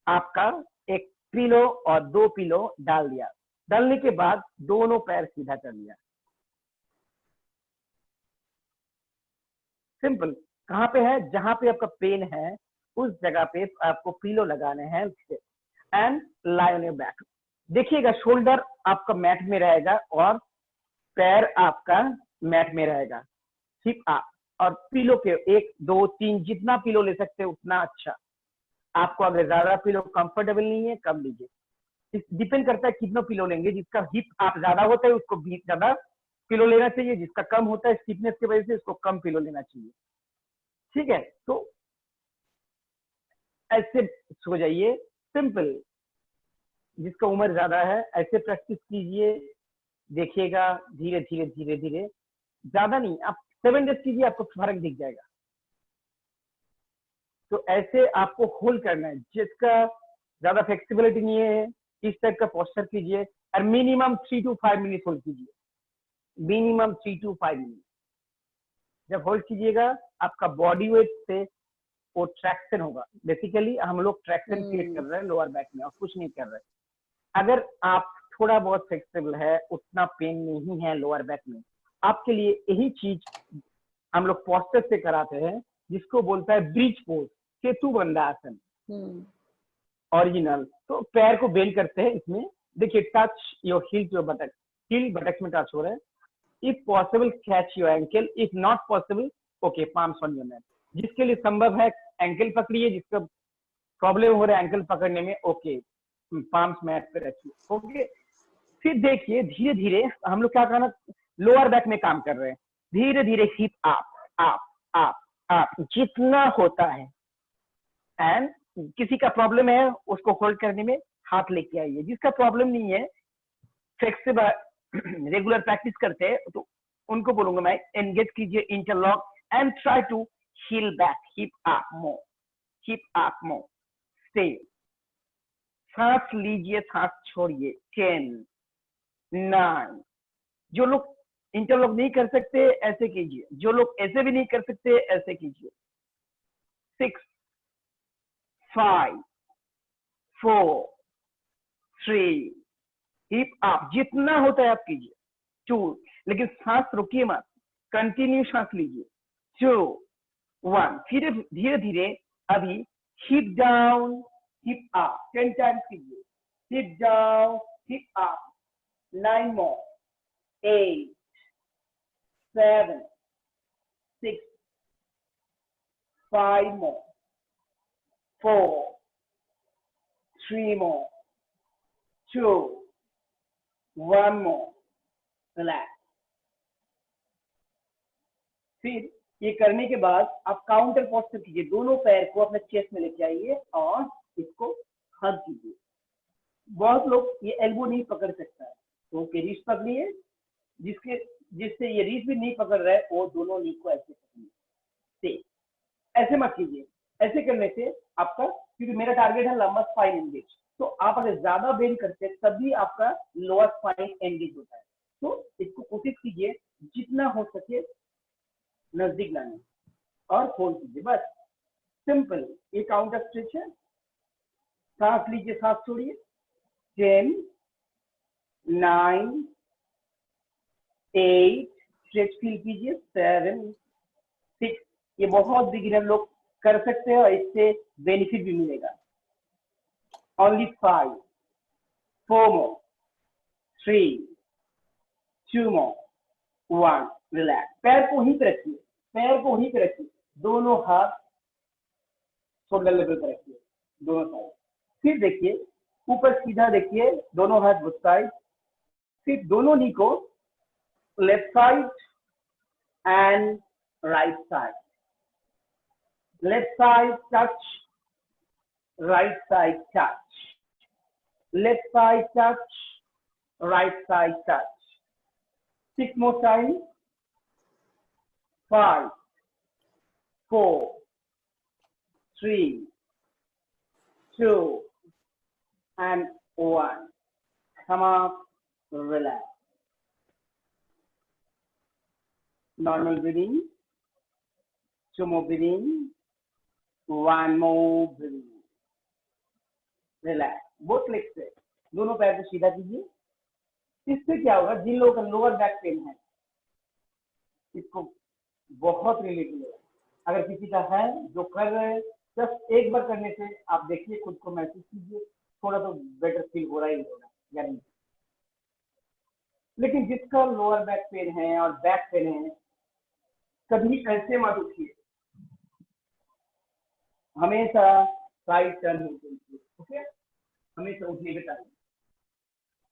आपका एक पिलो और दो पिलो डाल दिया, डालने के बाद दोनों पैर सीधा कर लिया. सिंपल. कहाँ पे है, जहां पे आपका पेन है उस जगह पे आपको पिलो लगाने हैं and lie on your back. देखिएगा शोल्डर आपका मैट में रहेगा और पैर आपका मैट में रहेगा. ठीक आप और पिलो के 1 2 3 जितना पिलो ले सकते हैं उतना अच्छा. आपको अगर ज्यादा पिलो कंफर्टेबल नहीं है कम लीजिए. डिपेंड करता है कितना पिलो लेंगे. जिसका हिप आप ज्यादा होता है उसको भी ज्यादा पिलो लेना चाहिए, जिसका कम होता है स्टिफनेस की वजह से उसको कम पिलो लेना चाहिए. ठीक है, तो ऐसे सो जाइए. सिंपल. जिसका उम्र ज्यादा है ऐसे प्रैक्टिस कीजिए. देखिएगा धीरे धीरे धीरे धीरे, ज्यादा नहीं, आप 7 डेज कीजिए, आपको फर्क दिख जाएगा. तो ऐसे आपको होल्ड करना है. जिसका ज्यादा फ्लेक्सिबिलिटी नहीं है इस टाइप का पोस्चर कीजिए और मिनिमम 3 to 5 मिनट होल्ड कीजिए. Minimum 3 to 5 minute. जब होल्ड कीजिएगा आपका बॉडी वेट से वो ट्रैक्शन होगा. बेसिकली हम लोग ट्रैक्शन क्रिएट कर रहे हैं लोअर बैक में और कुछ नहीं कर रहे. अगर आप थोड़ा बहुत फ्लेक्सिबल है, उतना पेन नहीं है लोअर बैक में, आपके लिए यही चीज हम लोग पोस्चर से कराते हैं, जिसको बोलता है ब्रिज पोज, सेतु बंधा आसन ओरिजिनल. तो पैर को बेंड करते हैं इसमें. देखिए touch your heel to your buttock. Heel buttock में टच हो रहा है. If possible catch your ankle. If not possible okay palms on your neck. जिसके लिए संभव है एंकल पकड़िए. जिसका प्रॉब्लम हो रहा है एंकल पकड़ने में, ओके पाम्स मैट पे रखिए. ओके. फिर देखिए धीरे धीरे हम लोग क्या करना, लोअर बैक में काम कर रहे हैं. धीरे धीरे hip up up up up जितना होता है. एंड किसी का प्रॉब्लम है उसको होल्ड करने में हाथ लेके आइए. जिसका प्रॉब्लम नहीं है, फ्लेक्सिबल रेगुलर प्रैक्टिस करते हैं, तो उनको बोलूंगा मैं एंगेज कीजिए interlock and try to heel back. Hip up more, hip up more. Stay. सांस लीजिए, सांस छोड़िए. 10 9. जो लोग इंटरलॉक नहीं कर सकते ऐसे कीजिए. जो लोग ऐसे भी नहीं कर सकते ऐसे कीजिए. 6 5 4 3. हिप अप जितना होता है आप कीजिए. 2. लेकिन सांस रोकिए मत, कंटिन्यू सांस लीजिए. 2 1. फिर धीरे धीरे अभी hip down hip up 10 times कीजिए. Hip down hip up. 9 more. 8 7 6 5 more. 4 3 more. 2 1 more. Relax. फिर ये करने के बाद आप काउंटर पोस्चर कीजिए. दोनों पैर को अपने चेस्ट में लेके आइए और इसको हग कीजिए. बहुत लोग ये एल्बो नहीं पकड़ सकता है, तो रिस्ट पकड़िए. जिससे ये रिस्ट भी नहीं पकड़ रहा है वो दोनों नी को ऐसे पकड़िए. ऐसे मत कीजिए. ऐसे करने से आपका, क्योंकि मेरा टारगेट है लंबा स्पाइन एंगेज, तो आप अगर ज्यादा बेंड करते हैं तभी आपका लोअर स्पाइन एंगेज होता है. तो इसको कोशिश कीजिए जितना हो सके नजदीक लाने और होल्ड कीजिए. बस सिंपल. ये काउंटर स्ट्रेच है. सांस लीजिए, सांस छोड़िए. 10 9, 8, स्ट्रेच फील कीजिए, 7, 6। ये बहुत बिगिनर लोग कर सकते हैं और इससे बेनिफिट भी मिलेगा। Only 5, 4 more, 3, 2 more, 1, relax. पैर को ही पे रखिए, पैर को ही पे रखिए, दोनों हाथ शोल्डर लेवल पर रखिए, दोनों साइड। फिर देखिए ऊपर सीधा देखिए, दोनों हाथ बोथ साइड। फिर दोनों नी को left side and right side, left side touch, right side touch, left side touch, right side touch. 6 more time, 5, 4, 3, 2 and 1. Come up, relax. Normal breathing, 2 more breathing, 1 more breathing. Relax. Both leg से दोनों पैर को सीधा कीजिए। इससे क्या होगा, जिन लोगों का लोअर बैक पेन है इसको बहुत रिलीफ मिलेगा। अगर किसी का है जो कर रहे हैं, जस्ट एक बार करने से आप देखिए, खुद को महसूस कीजिए, थोड़ा तो बेटर फील हो रहा ही होगा या नहीं। लेकिन जिसका लोअर बैक पेन है और बैक पेन है, कभी ऐसे मत उठिए, हमेशा साइड टर्न होते, ओके, हमेशा उठने के टाइम।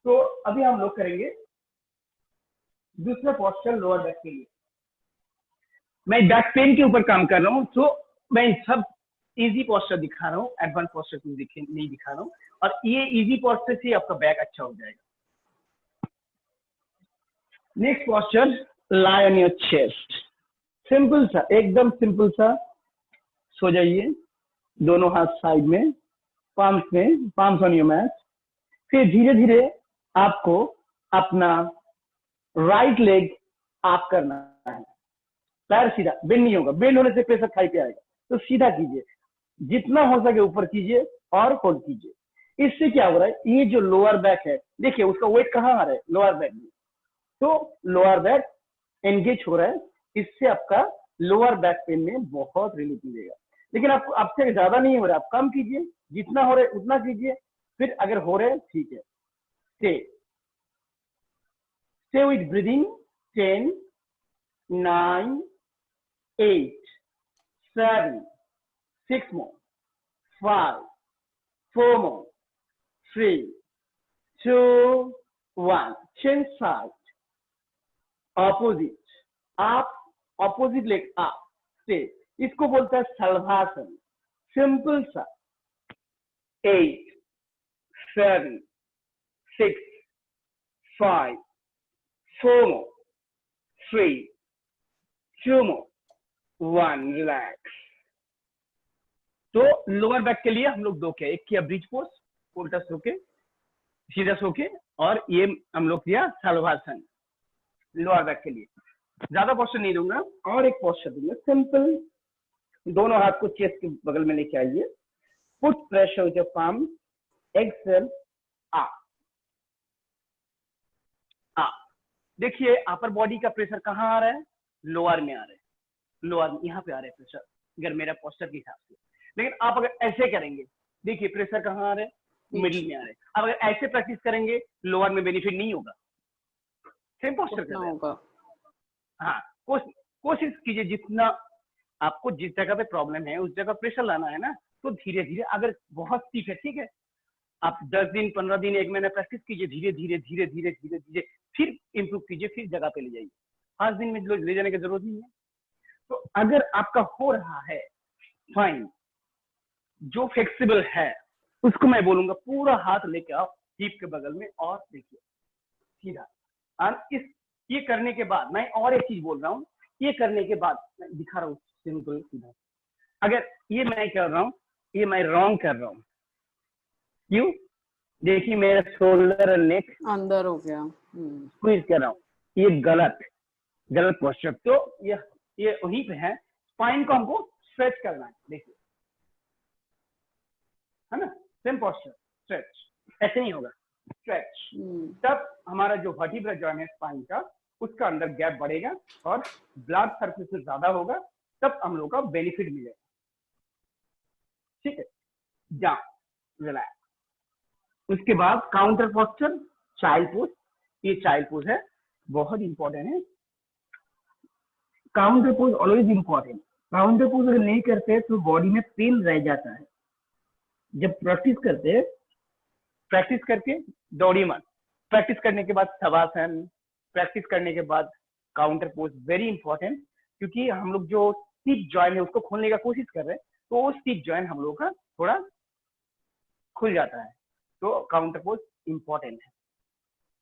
तो अभी हम लोग करेंगे दूसरा पोस्चर लोअर बैक के लिए। मैं बैक पेन के ऊपर काम कर रहा हूँ, तो मैं सब इजी पोस्चर दिखा रहा हूँ, एडवांस पोस्चर नहीं दिखा रहा हूँ, और ये इजी पोस्चर से आपका बैक अच्छा हो जाएगा। Next posture, lie on your chest. Simple सा, एकदम सिंपल सा, सो जाइए, दोनों हाथ साइड में, पाम्स ऑन योर मैट। फिर धीरे धीरे आपको अपना राइट लेग अप करना है, पैर सीधा, बेंड नहीं होगा, बेंड होने से प्रेशर थाई पे आएगा, तो सीधा कीजिए, जितना हो सके ऊपर कीजिए और होल्ड कीजिए। इससे क्या हो रहा है, ये जो लोअर बैक है, देखिए उसका वेट कहाँ आ रहा है, लोअर बैक में, तो लोअर बैक एंगेज हो रहा है, इससे आपका लोअर बैक पेन में बहुत रिलीफ मिलेगा। लेकिन आपको आपसे ज्यादा नहीं हो रहा, आप कम कीजिए, जितना हो रहा है उतना कीजिए, फिर अगर हो रहा है ठीक है, stay with breathing, 10, 9, 8, 7, 6 more, 5, 4 more, 3, 2, 1. Change side, opposite, up, opposite leg up, stay. इसको बोलता है शलभासन। सिंपल सा, 8, 7, 6, 5, 4 more, 3, 2 more, 1. रिलैक्स। तो लोअर बैक के लिए हम लोग दो किया, एक किया ब्रिज पोज, उल्टा सो के, सीधा सो के, और ये हम लोग किया शलभासन लोअर बैक के लिए। ज्यादा पोस्चर नहीं दूंगा, और एक पोस्चर दूंगा सिंपल, दोनों हाथ को चेस्ट के बगल में लेके आइए, put pressure with your palm, exhale up up. देखिए अपर बॉडी का प्रेशर कहाँ आ रहा है, लोअर में आ रहा है, लोअर यहाँ पे आ रहा है प्रेशर, अगर मेरा पोस्चर के हिसाब से। लेकिन आप अगर ऐसे करेंगे, देखिए प्रेशर कहाँ आ रहा है, मिडिल में आ रहा है। अब अगर ऐसे प्रैक्टिस करेंगे, लोअर में बेनिफिट नहीं होगा, सेम पोस्चर कर रहे हैं। हाँ, कोशिश कीजिए, जितना आपको जिस जगह पे प्रॉब्लम है उस जगह प्रेशर लाना है ना, तो धीरे धीरे, अगर बहुत स्टिफ है ठीक है, आप 10 दिन 15 दिन 1 महीना प्रैक्टिस कीजिए, धीरे धीरे धीरे धीरे धीरे धीरे फिर इंप्रूव कीजिए, फिर जगह पे ले जाइए। 5 दिन में ले जाने की जरूरत नहीं है। तो अगर आपका हो रहा है फाइन, जो फ्लेक्सिबल है उसको मैं बोलूंगा पूरा हाथ लेके आओ हिप के बगल में, और देखिए सीधा। और ये करने के बाद मैं और एक चीज बोल रहा हूँ, ये करने के बाद मैं दिखा रहा हूँ सिंपल सीधा। अगर ये मैं कर रहा हूँ, ये मैं रॉन्ग कर रहा हूँ, क्यों? देखिए मेरा शोल्डर और नेक अंदर हो गया, स्क्वीज कर रहा हूँ, ये गलत पोस्चर। तो ये वहीं पे है, स्पाइन को हमको स्ट्रेच करना है, देखिए है ना, सेम पोस्चर, स्ट्रेच, ऐसे नहीं होगा, स्ट्रेच, तब हमारा जो वर्टिब्रल जॉइंट है स्पाइन का, उसका अंदर गैप बढ़ेगा और ब्लड सर्कुलेशन ज्यादा होगा, तब हम लोग का बेनिफिट मिलेगा। ठीक है, डाउन रिलैक्स। उसके बाद काउंटर पोस्चर, चाइल्ड पोज। ये चाइल्ड पोज है, बहुत इंपॉर्टेंट है। Counter pose always important. Counter pose अगर नहीं करते तो बॉडी में पेन रह जाता है। जब प्रैक्टिस करते हैं, प्रैक्टिस करके दौड़ी मत, प्रैक्टिस करने के बाद शवासन, प्रैक्टिस करने के बाद काउंटर पोज, वेरी इंपॉर्टेंट। क्योंकि हम लोग जो स्टिप जॉइंट है उसको खोलने का कोशिश कर रहे हैं, तो वो स्टिप जॉइंट हम लोग का थोड़ा खुल जाता है, तो काउंटर पोज इंपॉर्टेंट है।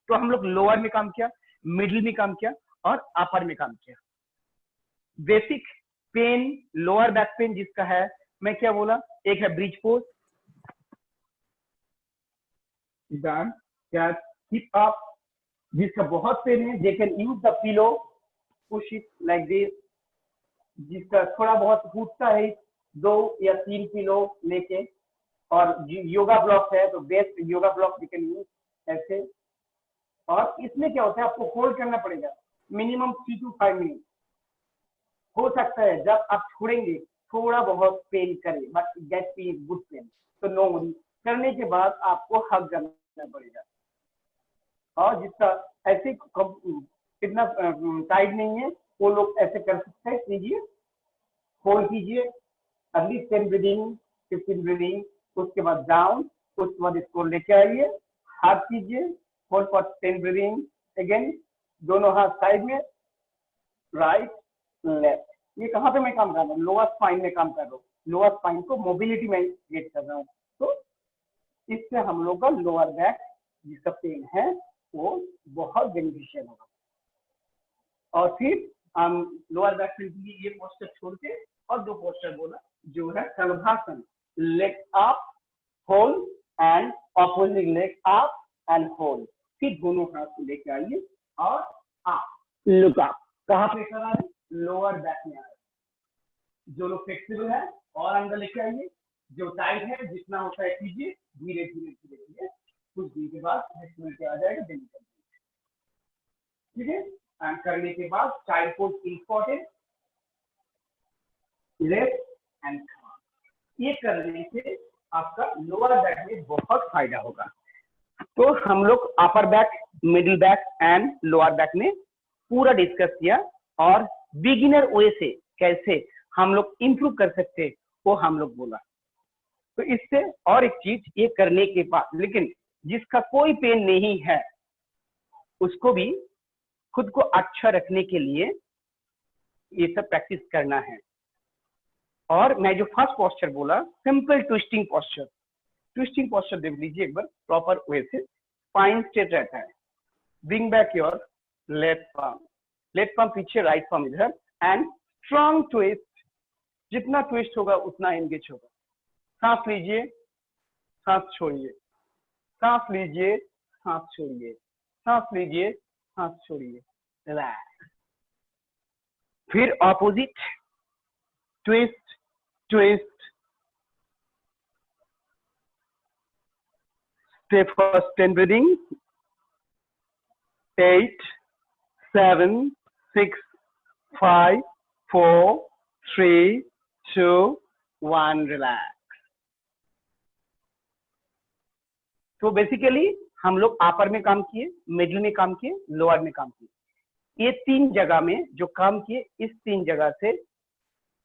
तो हम लोग लोअर में काम किया, मिडिल में काम किया और अपर में काम किया। Basic pain, lower back pain जिसका है, मैं क्या बोला, एक है ब्रिज पोज, डन, क्या कीप अप, जिसका बहुत पेन है, they can use the pillow, push it like this. जिसका थोड़ा बहुत फूटता है, 2 या 3 पिलो लेके, और योगा ब्लॉक है तो best yoga block you can use ऐसे। और इसमें क्या होता है, आपको होल्ड करना पड़ेगा मिनिमम 3 to 5 मिनट। हो सकता है जब आप छोड़ेंगे थोड़ा बहुत पेन करे, but get pain, good pain, तो नो वरी। करने के बाद आपको हग करना पड़ेगा। और जिसका ऐसे इतना टाइट नहीं है, वो लोग ऐसे कर सकते हैं। कीजिए, होल्ड कीजिए, अगली 10 ब्रीदिंग, 15 ब्रीदिंग, उसके बाद डाउन, उसके बाद इसको लेके आइए, हाथ कीजिए, होल्ड फॉर 10 ब्रीदिंग, अगेन दोनों हाथ साइड में, राइट लेफ्ट। ये कहाँ पे मैं काम कर रहा हूँ, लोअर स्पाइन में काम कर रहा हूँ। लोअर स्पाइन को मोबिलिटी में क्रिएट कर रहा हूँ, तो इससे हम लोग का लोअर बैक जिसका पेन है वो बहुत बेनिफिशियल होगा। और फिर हम लोअर बैक पेन के लिए ये पोस्चर छोड़ के और 2 पोस्चर बोला, जो है Shalabhasana, leg up hold and opposite leg up and hold. फिर दोनों हाथ को लेके आइए और अप, लुक अप। कहाँ पे कर रहा है, लोअर बैक में आ रहा है। जो लोग फ्लेक्सिबल है और अंदर लेके आइए, जो टाइट है जितना होता है कीजिए, धीरे धीरे धीरे धीरे, कुछ दिन के बाद फ्लेक्सिबल आ जाएगा। ठीक है, एंड करने के बाद child pose important, left and ये करने से आपका लोअर बैक में बहुत फायदा होगा। तो हम लोग upper back, middle back and lower back में पूरा डिस्कस किया, और बिगिनर वे से कैसे हम लोग इंप्रूव कर सकते हैं वो हम लोग बोला। तो इससे और एक चीज, ये करने के बाद, लेकिन जिसका कोई पेन नहीं है उसको भी खुद को अच्छा रखने के लिए ये सब प्रैक्टिस करना है। और मैं जो फर्स्ट पोस्चर बोला, simple twisting posture, twisting posture देख लीजिए एक बार प्रॉपर वे से। स्पाइन स्ट्रेट रहता है, bring back your left palm पीछे, राइट पाम इधर, एंड स्ट्रॉन्ग ट्विस्ट। जितना ट्विस्ट होगा उतना एंगेज होगा। सांस लीजिए, सांस छोड़िए, सांस लीजिए, सांस छोड़िए, सांस लीजिए, सांस छोड़िए, रिलैक्स। फिर opposite, twist twist, stay for 10 breathing, 8, 7, 6, 5, 4, 3, 2, 1, relax। तो बेसिकली हम लोग अपर में काम किए, मिडिल में काम किए, लोअर में काम किए। ये 3 जगह में जो काम किए, इस 3 जगह से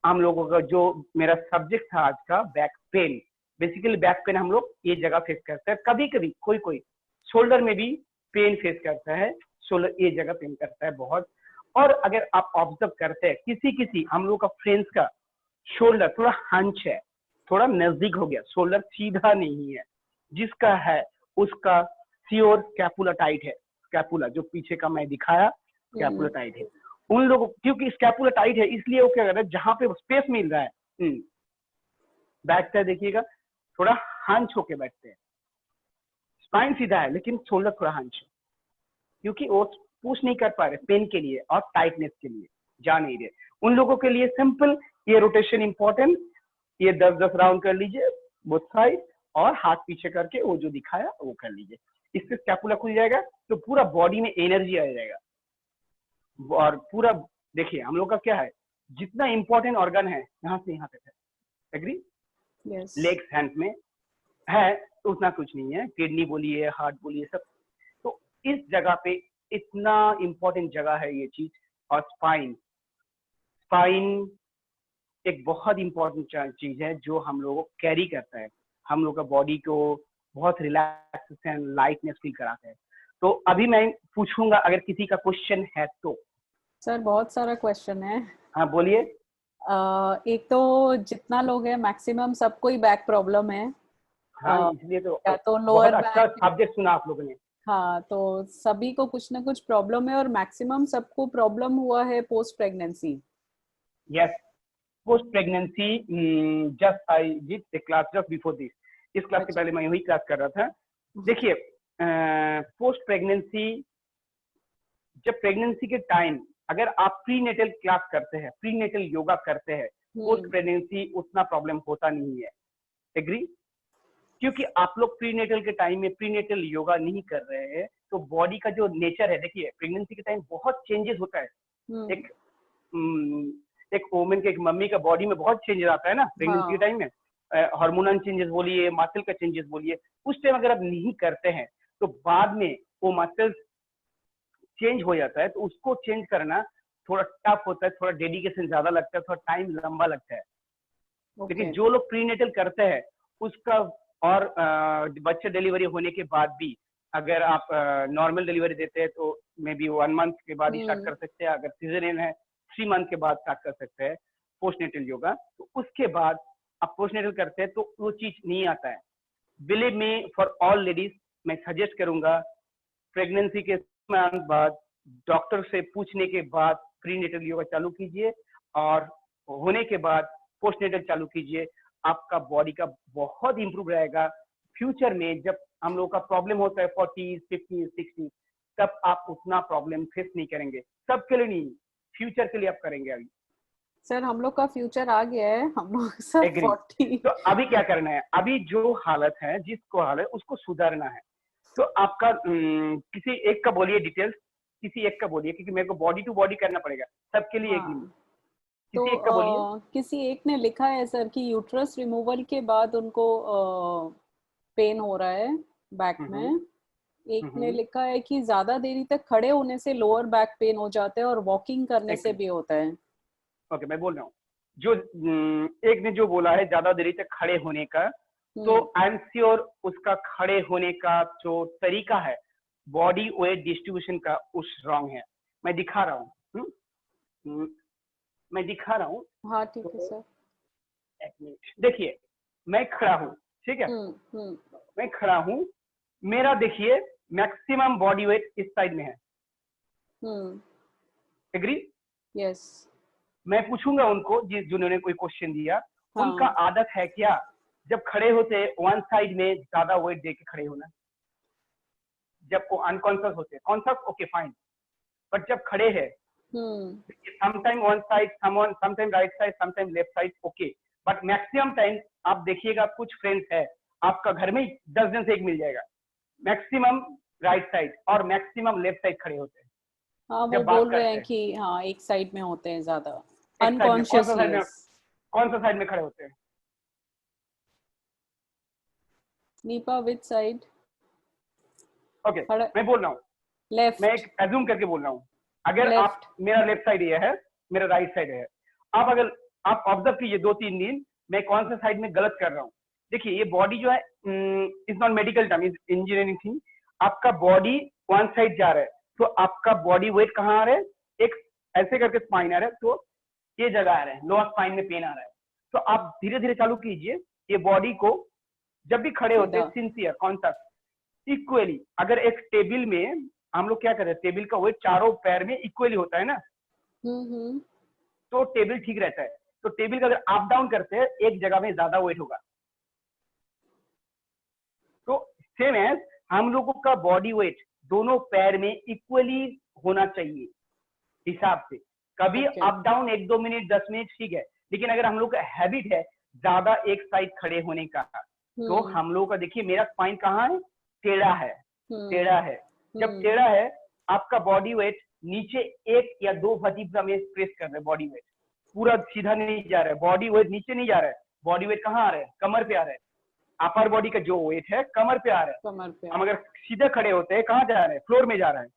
हम लोगों का जो मेरा सब्जेक्ट था आज का, back pain. Basically back pain हम लोग ये जगह फेस करते हैं। कभी कभी कोई शोल्डर में भी पेन फेस करता है, शोल्डर ये जगह पेन करता है बहुत। और अगर आप ऑब्जर्व करते हैं, किसी हम लोग का फ्रेंड्स का शोल्डर थोड़ा हंच है, थोड़ा नजदीक हो गया, शोल्डर सीधा नहीं है, जिसका है उसका श्योर स्कैपुला टाइट है। स्कैपुला जो पीछे का मैं दिखाया, स्कैपुला टाइट है उन लोगों, क्योंकि स्कैपुला टाइट है इसलिए वो क्या कर रहे हैं, जहां पे स्पेस मिल रहा है बैठता है, देखिएगा थोड़ा हंच होके बैठते हैं। स्पाइन सीधा है लेकिन शोल्डर थोड़ा हंच है, क्योंकि वो पुश नहीं कर पा रहे पेन के लिए और टाइटनेस के लिए, जा नहीं रहे। उन लोगों के लिए सिंपल ये रोटेशन इंपॉर्टेंट, ये 10-10 राउंड कर लीजिए बोथ साइड, और हाथ पीछे करके वो जो दिखाया वो कर लीजिए। इससे स्कैपुला खुल जाएगा तो पूरा बॉडी में एनर्जी आ जाएगा। और पूरा देखिए हम लोग का क्या है, जितना इंपॉर्टेंट ऑर्गन है यहाँ से यहाँ तक है, एग्री? यस। लेग्स हैंड में है तो उतना कुछ नहीं है, किडनी बोलिए, हार्ट बोलिए, सब। तो इस जगह पे इतना इंपॉर्टेंट जगह है ये चीज। और स्पाइन, स्पाइन एक बहुत इंपॉर्टेंट चीज है जो हम लोगों को कैरी करता है, हम लोग का बॉडी को बहुत रिलैक्सेशन, लाइटनेस फील कराता है। तो अभी मैं पूछूंगा अगर किसी का क्वेश्चन है तो। सर बहुत सारा क्वेश्चन है। हाँ बोलिए। एक तो जितना लोग है मैक्सिमम सबको ही बैक प्रॉब्लम है। हाँ इसलिए तो या तो बहुत लोअर अच्छा बैक। सब्जेक्ट चुना आप लोगों ने। हाँ, तो सभी को कुछ ना कुछ प्रॉब्लम है और मैक्सिमम सबको प्रॉब्लम हुआ है post pregnancy. Yes, post pregnancy. Just I did the class just before this. इस क्लास से अच्छा। पहले मैं वही क्लास कर रहा था। देखिए पोस्ट प्रेगनेंसी, जब प्रेगनेंसी के टाइम अगर आप प्रीनेटल क्लास करते हैं, प्रीनेटल योगा करते हैं, पोस्ट प्रेगनेंसी उतना प्रॉब्लम होता नहीं है, एग्री? क्योंकि आप लोग प्रीनेटल के टाइम में प्रीनेटल योगा नहीं कर रहे हैं, तो बॉडी का जो नेचर है, देखिए प्रेगनेंसी के टाइम बहुत चेंजेस होता है। एक एक वोमेन के, एक मम्मी का बॉडी में बहुत चेंजेस आता है ना प्रेगनेंसी के टाइम में, हार्मोनल चेंजेस बोलिए, मसल का चेंजेस बोलिए। उस टाइम अगर आप नहीं करते हैं तो बाद में वो मसल्स चेंज हो जाता है, तो उसको चेंज करना थोड़ा टफ होता है, थोड़ा डेडिकेशन ज्यादा लगता है, थोड़ा टाइम लंबा लगता है। लेकिन जो लोग प्रीनेटल करते हैं उसका, और बच्चे डिलीवरी होने के बाद भी अगर आप नॉर्मल डिलीवरी देते हैं तो मे बी 1 मंथ के बाद ही स्टार्ट कर सकते हैं, अगर सीजरियन है 3 मंथ के बाद स्टार्ट कर सकते हैं पोस्टनेटल योगा। तो उसके बाद आप पोस्टनेटल करते हैं तो वो चीज नहीं आता है। Believe me, for all ladies मैं सजेस्ट करूंगा प्रेगनेंसी के बाद डॉक्टर से पूछने के बाद प्रीनेटल योगा चालू कीजिए, और होने के बाद पोस्टनेटल चालू कीजिए। आपका बॉडी का बहुत इंप्रूव रहेगा। फ्यूचर में जब हम लोग का प्रॉब्लम होता है 40, 50, 60, तब आप उतना प्रॉब्लम फेस नहीं करेंगे। सबके लिए नहीं, फ्यूचर के लिए आप करेंगे। अभी सर हम लोग का फ्यूचर आ गया है, हम लोग सब एग्री। 40। तो अभी क्या करना है, अभी जो हालत है, जिसको हालत उसको सुधारना है। तो आपका किसी एक का बोलिए डिटेल्स, किसी एक का बोलिए, क्योंकि मेरे को बॉडी टू बॉडी करना पड़ेगा, सबके लिए एक नहीं। तो किसी एक का बोलिए। किसी एक ने लिखा है सर कि यूट्रस रिमूवल के बाद उनको पेन हो रहा है बैक में। एक ने लिखा है कि ज्यादा देरी तक खड़े होने से लोअर बैक पेन हो जाता है और वॉकिंग करने से भी होता है। ओके मैं बोल रहा हूँ, जो एक ने जो बोला है ज्यादा देरी तक खड़े होने का, तो आई एम श्योर उसका खड़े होने का जो तरीका है बॉडी वेट डिस्ट्रीब्यूशन का उस रॉन्ग है। मैं दिखा रहा हूँ, मैं दिखा रहा हूँ। हाँ ठीक है सर। एक मिनट देखिए, मैं खड़ा हूँ, ठीक है? मैं खड़ा हूँ, मेरा देखिए मैक्सिमम बॉडी वेट इस साइड में है, एग्री? यस। मैं पूछूंगा उनको जिन्होंने कोई क्वेश्चन दिया, हाँ। उनका आदत है क्या जब खड़े होते वन साइड में ज्यादा वेट दे के खड़े होना, जब वो अनकॉन्शियस होते? कॉन्शियस ओके फाइन, बट जब खड़े हैं sometime one side, sometime right side, sometime left side, okay, but maximum time आप देखिएगा कुछ फ्रेंड्स है आपका घर में 10 दिन से एक मिल जाएगा, मैक्सिमम राइट साइड और मैक्सिमम लेफ्ट साइड खड़े होते हैं। हाँ वो बोल रहे हैं कि हाँ एक साइड में होते हैं ज्यादा अनकॉन्शियसली। कौन सा साइड में खड़े होते हैं? Nipah which side? ओके मैं बोल रहा हूँ लेफ्ट। मैं एक एज्यूम करके बोल रहा हूँ, अगर आप, मेरा लेफ्ट साइड ये है, मेरा राइट साइड है, आप अगर आप ऑब्जर्व कीजिए 2-3 दिन मैं कौन सा साइड में गलत कर रहा हूँ। देखिए ये बॉडी जो है is not medical term, is engineering thing. आपका बॉडी वन साइड जा रहा है तो आपका बॉडी वेट कहाँ आ रहा है, एक ऐसे करके स्पाइन आ रहा है, तो ये जगह आ रहा है, लोअर स्पाइन में पेन आ रहा है। तो आप धीरे धीरे चालू कीजिए ये बॉडी को, जब भी खड़े होते हैं सिंसियर कॉन्सेप्ट इक्वली। अगर एक टेबल में हम लोग क्या करते हैं, टेबल का वेट चारों पैर में इक्वली होता है ना, तो टेबल ठीक रहता है। तो टेबल का अगर अप डाउन करते हैं एक जगह में ज्यादा वेट होगा। तो सेम एज हम लोगों का बॉडी वेट दोनों पैर में इक्वली होना चाहिए हिसाब से। कभी अप डाउन 1-2 मिनट 10 मिनट ठीक है, लेकिन अगर हम लोग का हैबिट है ज्यादा एक साइड खड़े होने का, तो हम लोग का देखिए मेरा स्पाइन कहाँ है, टेढ़ा है, टेढ़ा है, जब टेढ़ा है आपका बॉडी वेट नीचे 1 या 2 वर्टिब्रा में प्रेस कर रहे हैं, बॉडी वेट पूरा सीधा नहीं जा रहा है, बॉडी वेट नीचे नहीं जा रहा है, बॉडी वेट कहाँ आ रहा है, कमर पे आ रहा है, अपर बॉडी का जो वेट है कमर पे आ रहा है, कमर पे। हम अगर सीधा खड़े होते हैं कहाँ जा रहे हैं, फ्लोर में जा रहा है।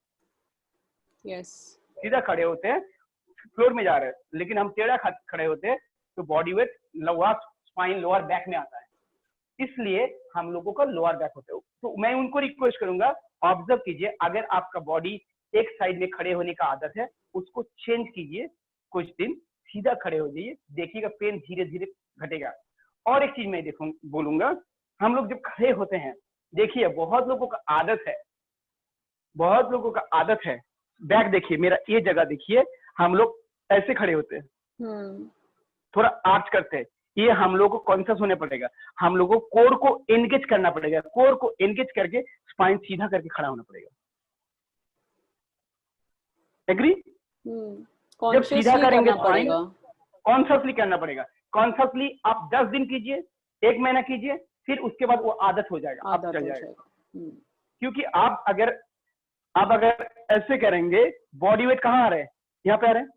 यस, सीधा खड़े होते हैं फ्लोर में जा रहे हैं, लेकिन हम टेढ़ा खड़े होते हैं तो body weight lower spine lower back में आता है, इसलिए हम लोगों का लोअर बैक होता है। तो मैं उनको रिक्वेस्ट करूंगा, ऑब्जर्व कीजिए, अगर आपका बॉडी एक साइड में खड़े होने का आदत है उसको चेंज कीजिए, कुछ दिन सीधा खड़े हो जाइए, देखिएगा पेन धीरे धीरे घटेगा। और एक चीज मैं देखूं बोलूंगा, हम लोग जब खड़े होते हैं, देखिए बहुत लोगों का आदत है, बहुत लोगों का आदत है, बैक देखिए मेरा, ये जगह देखिए, हम लोग ऐसे खड़े होते हैं, थोड़ा आर्च करते हैं, ये हम लोग को कॉन्शियस होने पड़ेगा, हम लोगों को कोर को एंगेज करना पड़ेगा, कोर को एंगेज करके स्पाइन सीधा करके खड़ा होना पड़ेगा। एग्री? जब सीधा करेंगे स्पाइन, कॉन्शियसली करना पड़ेगा, कॉन्शियसली आप 10 दिन कीजिए, 1 महीना कीजिए, फिर उसके बाद वो आदत हो जाएगा, आप चल जाएगा। क्योंकि आप अगर ऐसे करेंगे, बॉडी वेट कहाँ आ रहे हैं, यहाँ पे आ रहे हैं,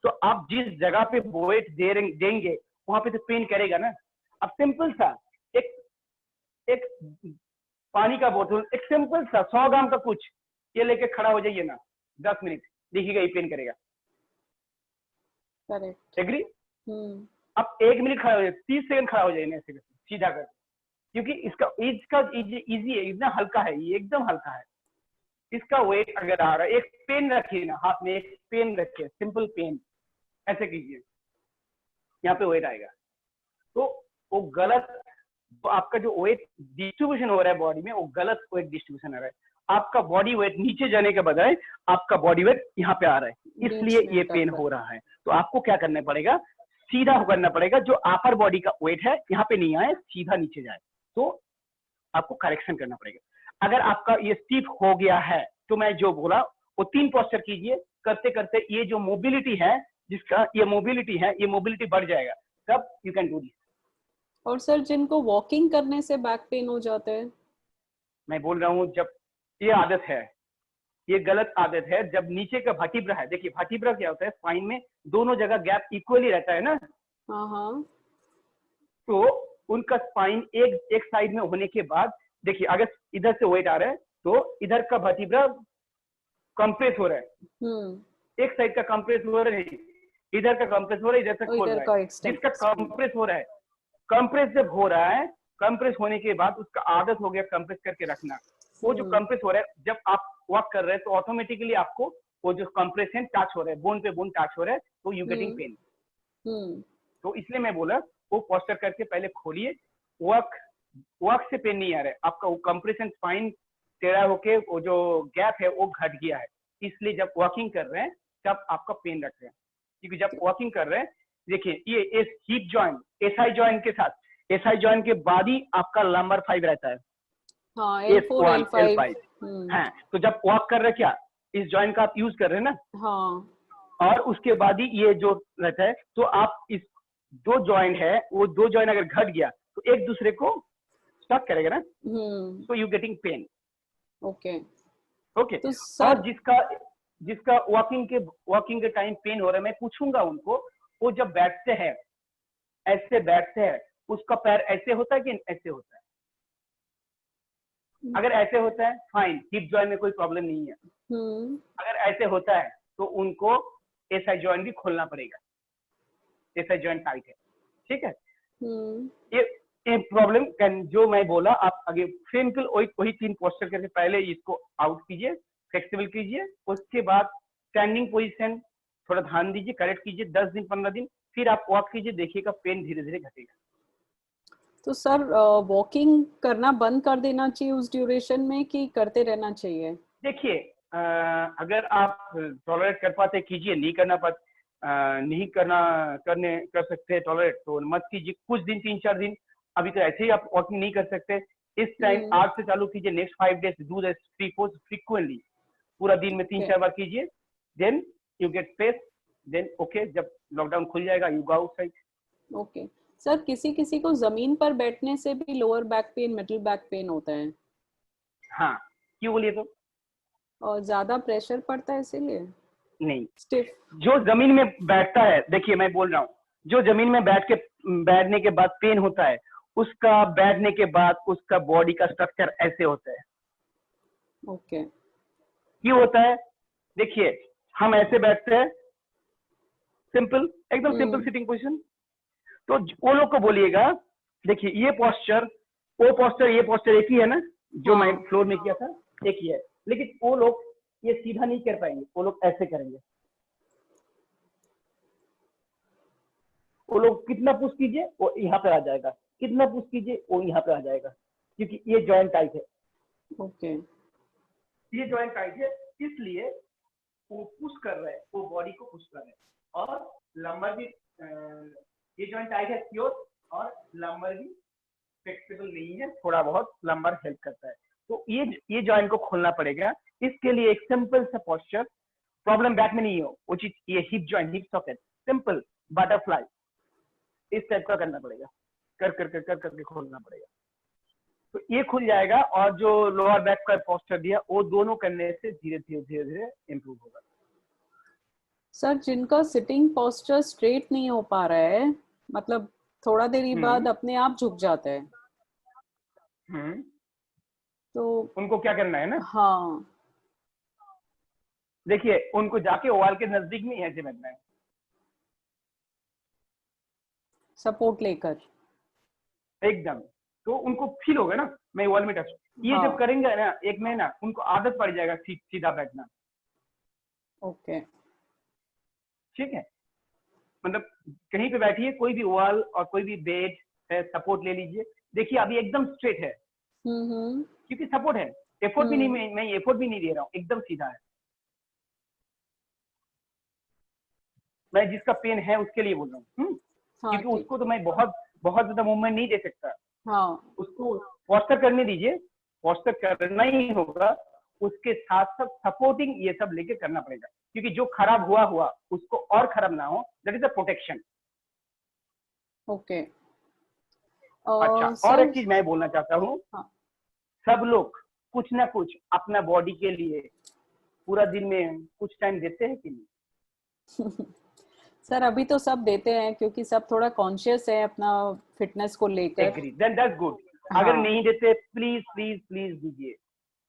तो आप जिस जगह पे वेट देंगे वहां पे तो पेन करेगा ना। अब सिंपल सा एक पानी का बोतल, एक सिंपल सा 100 ग्राम का कुछ ये लेके खड़ा हो जाइए ना, 10 मिनट देखिएगा, ये पेन करेगा। Correct, agree? अब 1 मिनट खड़ा हो जाए, 30 सेकंड खड़ा हो जाइए ऐसे सीधा कर, क्योंकि इसका इजी है, इतना हल्का है, ये एकदम हल्का है। इसका वेट अगर आ रहा है, एक पेन रखिए ना हाथ में, एक पेन रखिए, सिंपल पेन, ऐसे कीजिए, यहाँ पे वेट आएगा। तो वो गलत, तो आपका जो वेट डिस्ट्रीब्यूशन हो रहा है बॉडी में, वो गलत वेट डिस्ट्रीब्यूशन हो रहा है, आपका बॉडी वेट नीचे जाने के बजाय आपका बॉडी वेट यहाँ पे आ रहा है, इसलिए ये पेन हो रहा है। तो आपको क्या करना पड़ेगा, सीधा करना पड़ेगा, जो अपर बॉडी का वेट है यहाँ पे नहीं आए, सीधा नीचे जाए, तो आपको करेक्शन करना पड़ेगा। अगर आपका ये स्टीफ हो गया है तो मैं जो बोला वो 3 पोस्चर कीजिए, करते करते ये जो मोबिलिटी है, जिसका ये मोबिलिटी बढ़ जाएगा, तब यू कैन डू दिस। और सर जिनको वॉकिंग करने से बैक पेन हो जाता है, मैं बोल रहा हूँ, जब ये आदत है, ये गलत आदत है, जब नीचे का वर्टिब्रा है, देखिए वर्टिब्रा क्या होता है, स्पाइन में दोनों जगह गैप इक्वली रहता है ना, तो उनका स्पाइन एक साइड में होने के बाद, देखिए अगर इधर से वेट आ रहा है तो इधर का वर्टिब्रा कंप्रेस हो रहा है, एक साइड का कंप्रेस हो रहा है, इधर का कंप्रेस हो रहा है, इधर से खोल रहा है, जिसका कंप्रेस हो रहा है, कंप्रेस जब हो रहा है, कंप्रेस होने के बाद उसका आदत हो गया कंप्रेस करके रखना, वो जो कंप्रेस हो रहा है, जब आप वॉक कर रहे हैं तो ऑटोमेटिकली आपको वो जो कंप्रेशन टच हो रहा है, बोन पे बोन टच हो रहा है, तो यू गेटिंग पेन। तो इसलिए मैं बोला वो पोस्चर करके पहले खोलिए, वॉक से पेन नहीं आ रहा है, आपका वो कंप्रेशन स्पाइन टेढ़ा होके वो जो गैप है वो घट गया है, इसलिए जब वॉकिंग कर रहे हैं तब आपका पेन रख रहे हैं। क्योंकि जब वॉकिंग कर रहे हैं, देखिए ये इस हिप जॉइंट, एसआई जॉइंट के साथ, एसआई जॉइंट के बाद ही आपका लंबर 5 रहता है, L4 L5, हाँ, तो जब वॉक कर रहे क्या इस जॉइंट का आप यूज कर रहे हैं ना, और उसके बाद ही ये जो रहता है, तो आप इस 2 जॉइंट है, वो 2 जॉइंट अगर घट गया तो एक दूसरे को स्टक करेगा ना, तो यू गेटिंग पेन। ओके, तो और जिसका वॉकिंग के टाइम पेन हो रहा है, मैं पूछूंगा उनको, वो जब बैठते हैं ऐसे बैठते हैं, उसका पैर ऐसे होता है कि ऐसे होता है? अगर ऐसे होता है फाइन, हिप जॉइंट में कोई प्रॉब्लम नहीं है, अगर ऐसे होता है तो उनको एसआई जॉइंट भी खोलना पड़ेगा, एसआई जॉइंट टाइट है, ठीक है। ये प्रॉब्लम जो मैं बोला, आप आगे सिंपल वही 3 पोस्चर करके पहले इसको आउट कीजिए, फ्लेक्सिबल कीजिए, उसके बाद स्टैंडिंग पोजीशन थोड़ा ध्यान दीजिए, करेक्ट कीजिए 10 दिन 15 दिन, फिर आप वॉक कीजिए, देखिएगा पेन धीरे धीरे घटेगा। तो सर वॉकिंग करना बंद कर देना चाहिए उस ड्यूरेशन में कि करते रहना चाहिए? देखिए अगर आप टॉलरेट कर पाते कीजिए, नहीं कर सकते टॉलरेट तो मत कीजिए, कुछ दिन 3-4 दिन, अभी तो ऐसे ही आप वॉकिंग नहीं कर सकते, इस टाइम आज से चालू कीजिए, next 5 days do this frequently, पूरा दिन में 3-4 बार कीजिए, then you get pace, then okay, जब लॉकडाउन खुल जाएगा you go outside. Okay sir, किसी को जमीन पर बैठने से भी lower back pain, middle back pain होता है? हाँ, क्यों बोलिए तो? और ज्यादा प्रेशर पड़ता है इसीलिए? नहीं, स्टिफ? जो जमीन में बैठता है, देखिए मैं बोल रहा हूँ, जो जमीन में बैठने के बाद पेन होता है, उसका बैठने के बाद उसका बॉडी का स्ट्रक्चर ऐसे होता है। ओके। क्यों होता है? देखिए, हम ऐसे बैठते हैं, सिंपल, एकदम सिंपल सिटिंग पोजीशन। तो वो लोग को बोलिएगा, देखिए ये पोस्चर, वो पोस्चर, ये पोस्चर एक ही है ना, जो मैं हाँ। फ्लोर में किया था, एक ही है। लेकिन वो लोग ये सीधा नहीं कर पाएंगे, वो लोग ऐसे करेंगे। वो लोग कितना पुश कीजिए वो यहाँ पे आ जाएगा, कितना पुश कीजिए वो यहाँ पे आ जाएगा, क्योंकि ये जॉइंट टाइट है। ओके। ये जॉइंट टाइट है, इसलिए वो पुश कर रहे हैं, वो बॉडी को पुश कर रहे हैं। और लंबर भी ये जॉइंट टाइट है प्योर, और लंबर भी फ्लेक्सिबल नहीं है, थोड़ा बहुत लंबर हेल्प करता है। तो ये जॉइंट को खोलना पड़ेगा। इसके लिए एक सिंपल सा पोस्चर, प्रॉब्लम बैक में नहीं हो, वो चीज ये hip joint, hip socket, simple butterfly इस टाइप का करना पड़ेगा, कर करके खोलना पड़ेगा। तो ये खुल जाएगा, और जो लोअर बैक का पोस्चर दिया वो दोनों करने से धीरे धीरे इम्प्रूव होगा। सर जिनका सिटिंग पोस्चर स्ट्रेट नहीं हो पा रहा है, मतलब थोड़ा देरी बाद अपने आप झुक जाता है, तो उनको क्या करना है ना, हाँ, देखिए उनको जाके ओवाल के नजदीक में ऐसे बैठना है, सपोर्ट लेकर। एकदम। तो उनको फील होगा ना मैं वॉल में टच, ये हाँ। जब करेंगे ना एक महीना, उनको आदत पड़ जाएगा सीधा बैठना। ओके। ठीक है, मतलब कहीं पे बैठिए, कोई भी वॉल और कोई भी बेड है, सपोर्ट ले लीजिए। देखिए अभी एकदम स्ट्रेट है, हम्म। क्योंकि सपोर्ट है, एफोर्ट भी नहीं, हम्म। मैं एफोर्ट भी नहीं दे रहा हूँ, एकदम सीधा है। मैं जिसका पेन है उसके लिए बोल रहा हूँ, हाँ क्योंकि ठीक। उसको तो मैं बहुत बहुत ज्यादा मूवमेंट नहीं दे सकता। हाँ। उसको पोस्टर करने दीजिए, पोस्टर करना ही होगा, उसके साथ साथ सपोर्टिंग ये सब लेके करना पड़ेगा, क्योंकि जो खराब हुआ उसको और खराब ना हो, that is a protection. Okay. अच्छा, और एक सर। चीज मैं बोलना चाहता हूँ, हाँ। सब लोग कुछ ना कुछ अपना बॉडी के लिए पूरा दिन में कुछ टाइम देते हैं कि नहीं? सर अभी तो सब देते हैं, क्योंकि सब थोड़ा कॉन्शियस है अपना फिटनेस को लेकर। Agree, then that's good. अगर हाँ। नहीं देते, प्लीज प्लीज प्लीज दीजिए,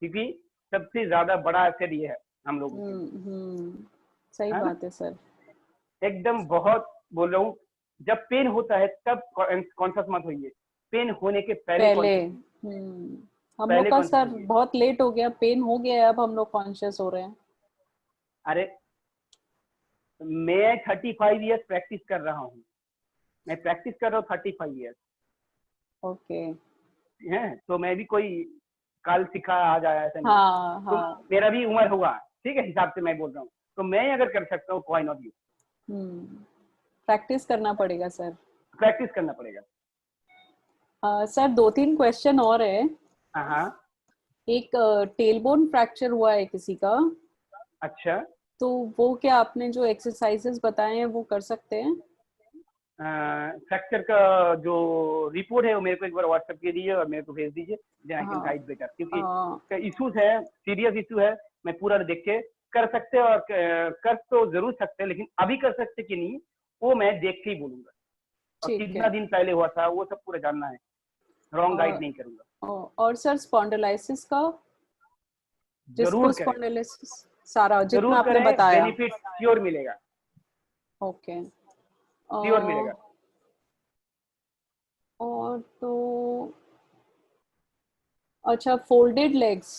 क्योंकि सबसे ज्यादा बड़ा असर ये है हम लोगों के लिए, सही है ना? बात है सर। एकदम बहुत बोल रहा हूँ, जब पेन होता है तब कॉन्शियस मत होइए, पेन होने के पहले पहले। कॉन्शियस होइए, हम लोग पहले का कॉन्शियस सर होइए। बहुत लेट हो गया, पेन हो गया है, अब हम लोग कॉन्शियस हो रहे हैं। अरे मैं 35 ईयर्स प्रैक्टिस कर रहा हूँ, मैं प्रैक्टिस कर रहा हूँ 35 ईयर्स ओके। है, तो मैं भी कोई कल सिखा आज आया ऐसा नहीं। हाँ तो हाँ। मेरा भी उम्र होगा, ठीक है, हिसाब से मैं बोल रहा हूँ, तो मैं अगर कर सकता हूँ, व्हाई नॉट यू? प्रैक्टिस करना पड़ेगा सर। प्रैक्टिस करना पड़ेगा। सर दो तीन क्वेश्चन और है। हाँ हाँ। एक टेलबोन फ्रैक्चर हुआ है किसी का, अच्छा, तो वो क्या आपने जो एक्सरसाइजेस बताए हैं वो कर सकते हैं? फ्रैक्चर का जो रिपोर्ट है वो मेरे को एक बार व्हाट्सएप के दीजिए और मेरे को भेज दीजिए, देन आई कैन हाँ। गाइड बेटर, क्योंकि इश्यूज है, सीरियस इशू है। मैं पूरा देख के कर सकते हैं, और कर तो जरूर सकते हैं, लेकिन अभी कर सकते कि नहीं वो मैं देख के ही बोलूंगा। और ठीक कितना है। दिन पहले हुआ था वो सब पूरा जानना है, रॉन्ग गाइड नहीं करूंगा। और सर स्पॉन्डिलाइसिस का, जरूर डिस्को करें, स्पॉन्डिलाइसिस, सारा जितना जरूर आपने करें, बताया। बेनिफिट श्योर मिलेगा, ओके। श्योर मिलेगा। और तो अच्छा, फोल्डेड लेग्स,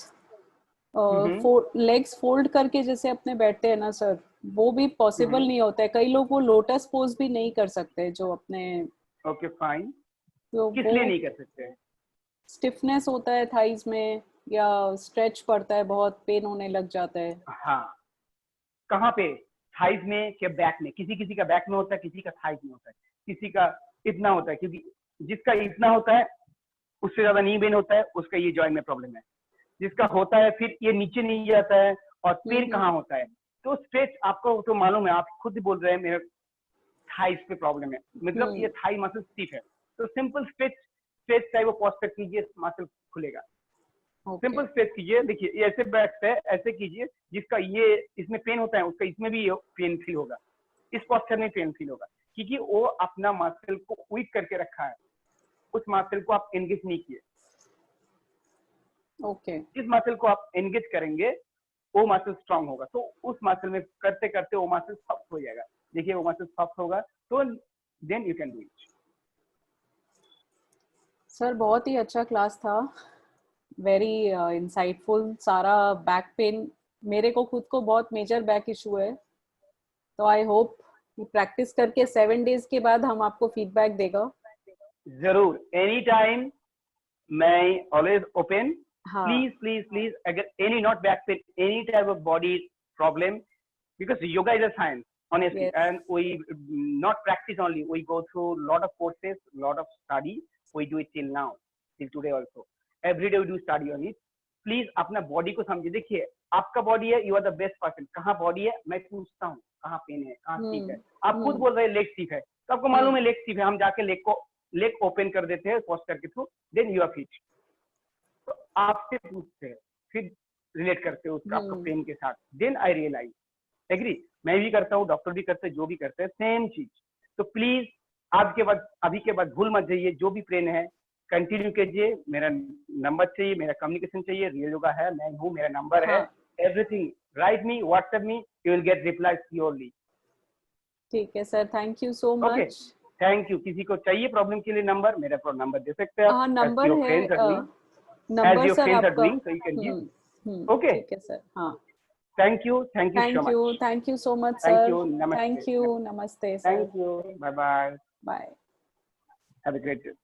हम्म। लेग्स फोल्ड करके जैसे अपने बैठते हैं ना सर, वो भी पॉसिबल नहीं होता है। कई लोग वो लोटस पोज भी नहीं कर सकते जो अपने, ओके फाइन, तो किस वो लिए नहीं कर सकते? स्टिफनेस होता है थाइज में, या स्ट्रेच पड़ता है, बहुत पेन होने लग जाता है। हाँ, कहाँ पे? थाइज में क्या बैक में? किसी किसी का बैक में होता है, किसी का थाइज में होता है, किसी का इतना होता है, क्योंकि जिसका इतना होता है उससे ज्यादा नी बेन होता है, उसका ये जॉइंट में प्रॉब्लम है। जिसका होता है फिर ये नीचे नहीं जाता है, और पेन हम्म। कहाँ होता है? तो स्ट्रेच आपको तो मालूम है, आप खुद बोल रहे हैं मेरे थाइज पे प्रॉब्लम है, मतलब ये हम्म। थाई मसल स्टिफ है। तो सिंपल स्ट्रेच, स्ट्रेच चाहे वो पोस्टर कीजिए, मसल खुलेगा। सिंपल स्ट्रेच कीजिए। देखिए ये ऐसे बैक है, ऐसे कीजिए, जिसका ये इसमें पेन होता है उसका इसमें भी पेन फील होगा, इस पोस्चर में पेन फील होगा, क्योंकि वो अपना मसल को वीक करके रखा है, उस मसल को आप एंगेज नहीं किए। ओके, इस मसल को आप एंगेज करेंगे, वो मसल स्ट्रांग होगा, तो उस मसल में करते करते वो मसल सॉफ्ट हो जाएगा। देखिए वो मसल सॉफ्ट होगा तो then you can do it. Sir बहुत ही अच्छा क्लास था, वेरी इंसाइटफुल। सारा बैक पेन, मेरे को खुद को बहुत मेजर बैक इशू है, तो आई होप कि प्रैक्टिस करके 7 डेज के बाद हम आपको फीडबैक देगा। जरूर, एनी टाइम, मैं ऑलवेज ओपन। हाँ, प्लीज प्लीज प्लीज, अगर any not back pain, any type of body problem, because yoga is a science, honestly, yes, and we not practice only, we go through lot of courses, lot of study, we do it till now, till today also, every day we do study on it। Please अपना body को समझिए। देखिए आपका body है, you are the best person. कहाँ body है, मैं पूछता हूँ कहाँ पेन है, कहाँ ठीक है। आप खुद बोल रहे हैं लेग स्टिफ है, तो आपको मालूम है लेग स्टिफ है, हम जाके लेग ओपन कर देते हैं पोस्चर के through, then you are fit. तो आपसे पूछते हैं, फिर रिलेट करते हो उसका आपका पेन के साथ, देन आई रियलाइज। एग्री, मैं भी करता हूँ, डॉक्टर भी करते हैं, जो भी करते हैं सेम चीज। तो प्लीज आज के बाद, अभी के बाद भूल मत जाइए, जो भी पेन है कंटिन्यू कीजिए। मेरा नंबर चाहिए, मेरा कम्युनिकेशन चाहिए, रियल योगा है, मैं हूँ, मेरा नंबर है, everything, right me, WhatsApp me, you will get reply surely. ठीक है sir, thank you so okay, much. Thank you. किसी को चाहिए प्रॉब्लम के लिए नंबर, मेरा नंबर दे सकते हैं आप। हाँ, नंबर your है, friends are doing, as number your sir friends are आपका। doing, so you can give। Okay, ठीक है सर, हाँ। thank you so much। Thank you so much Thank sir. you, namaste। Thank you, namaste sir. Thank you, bye bye, bye. have a great day।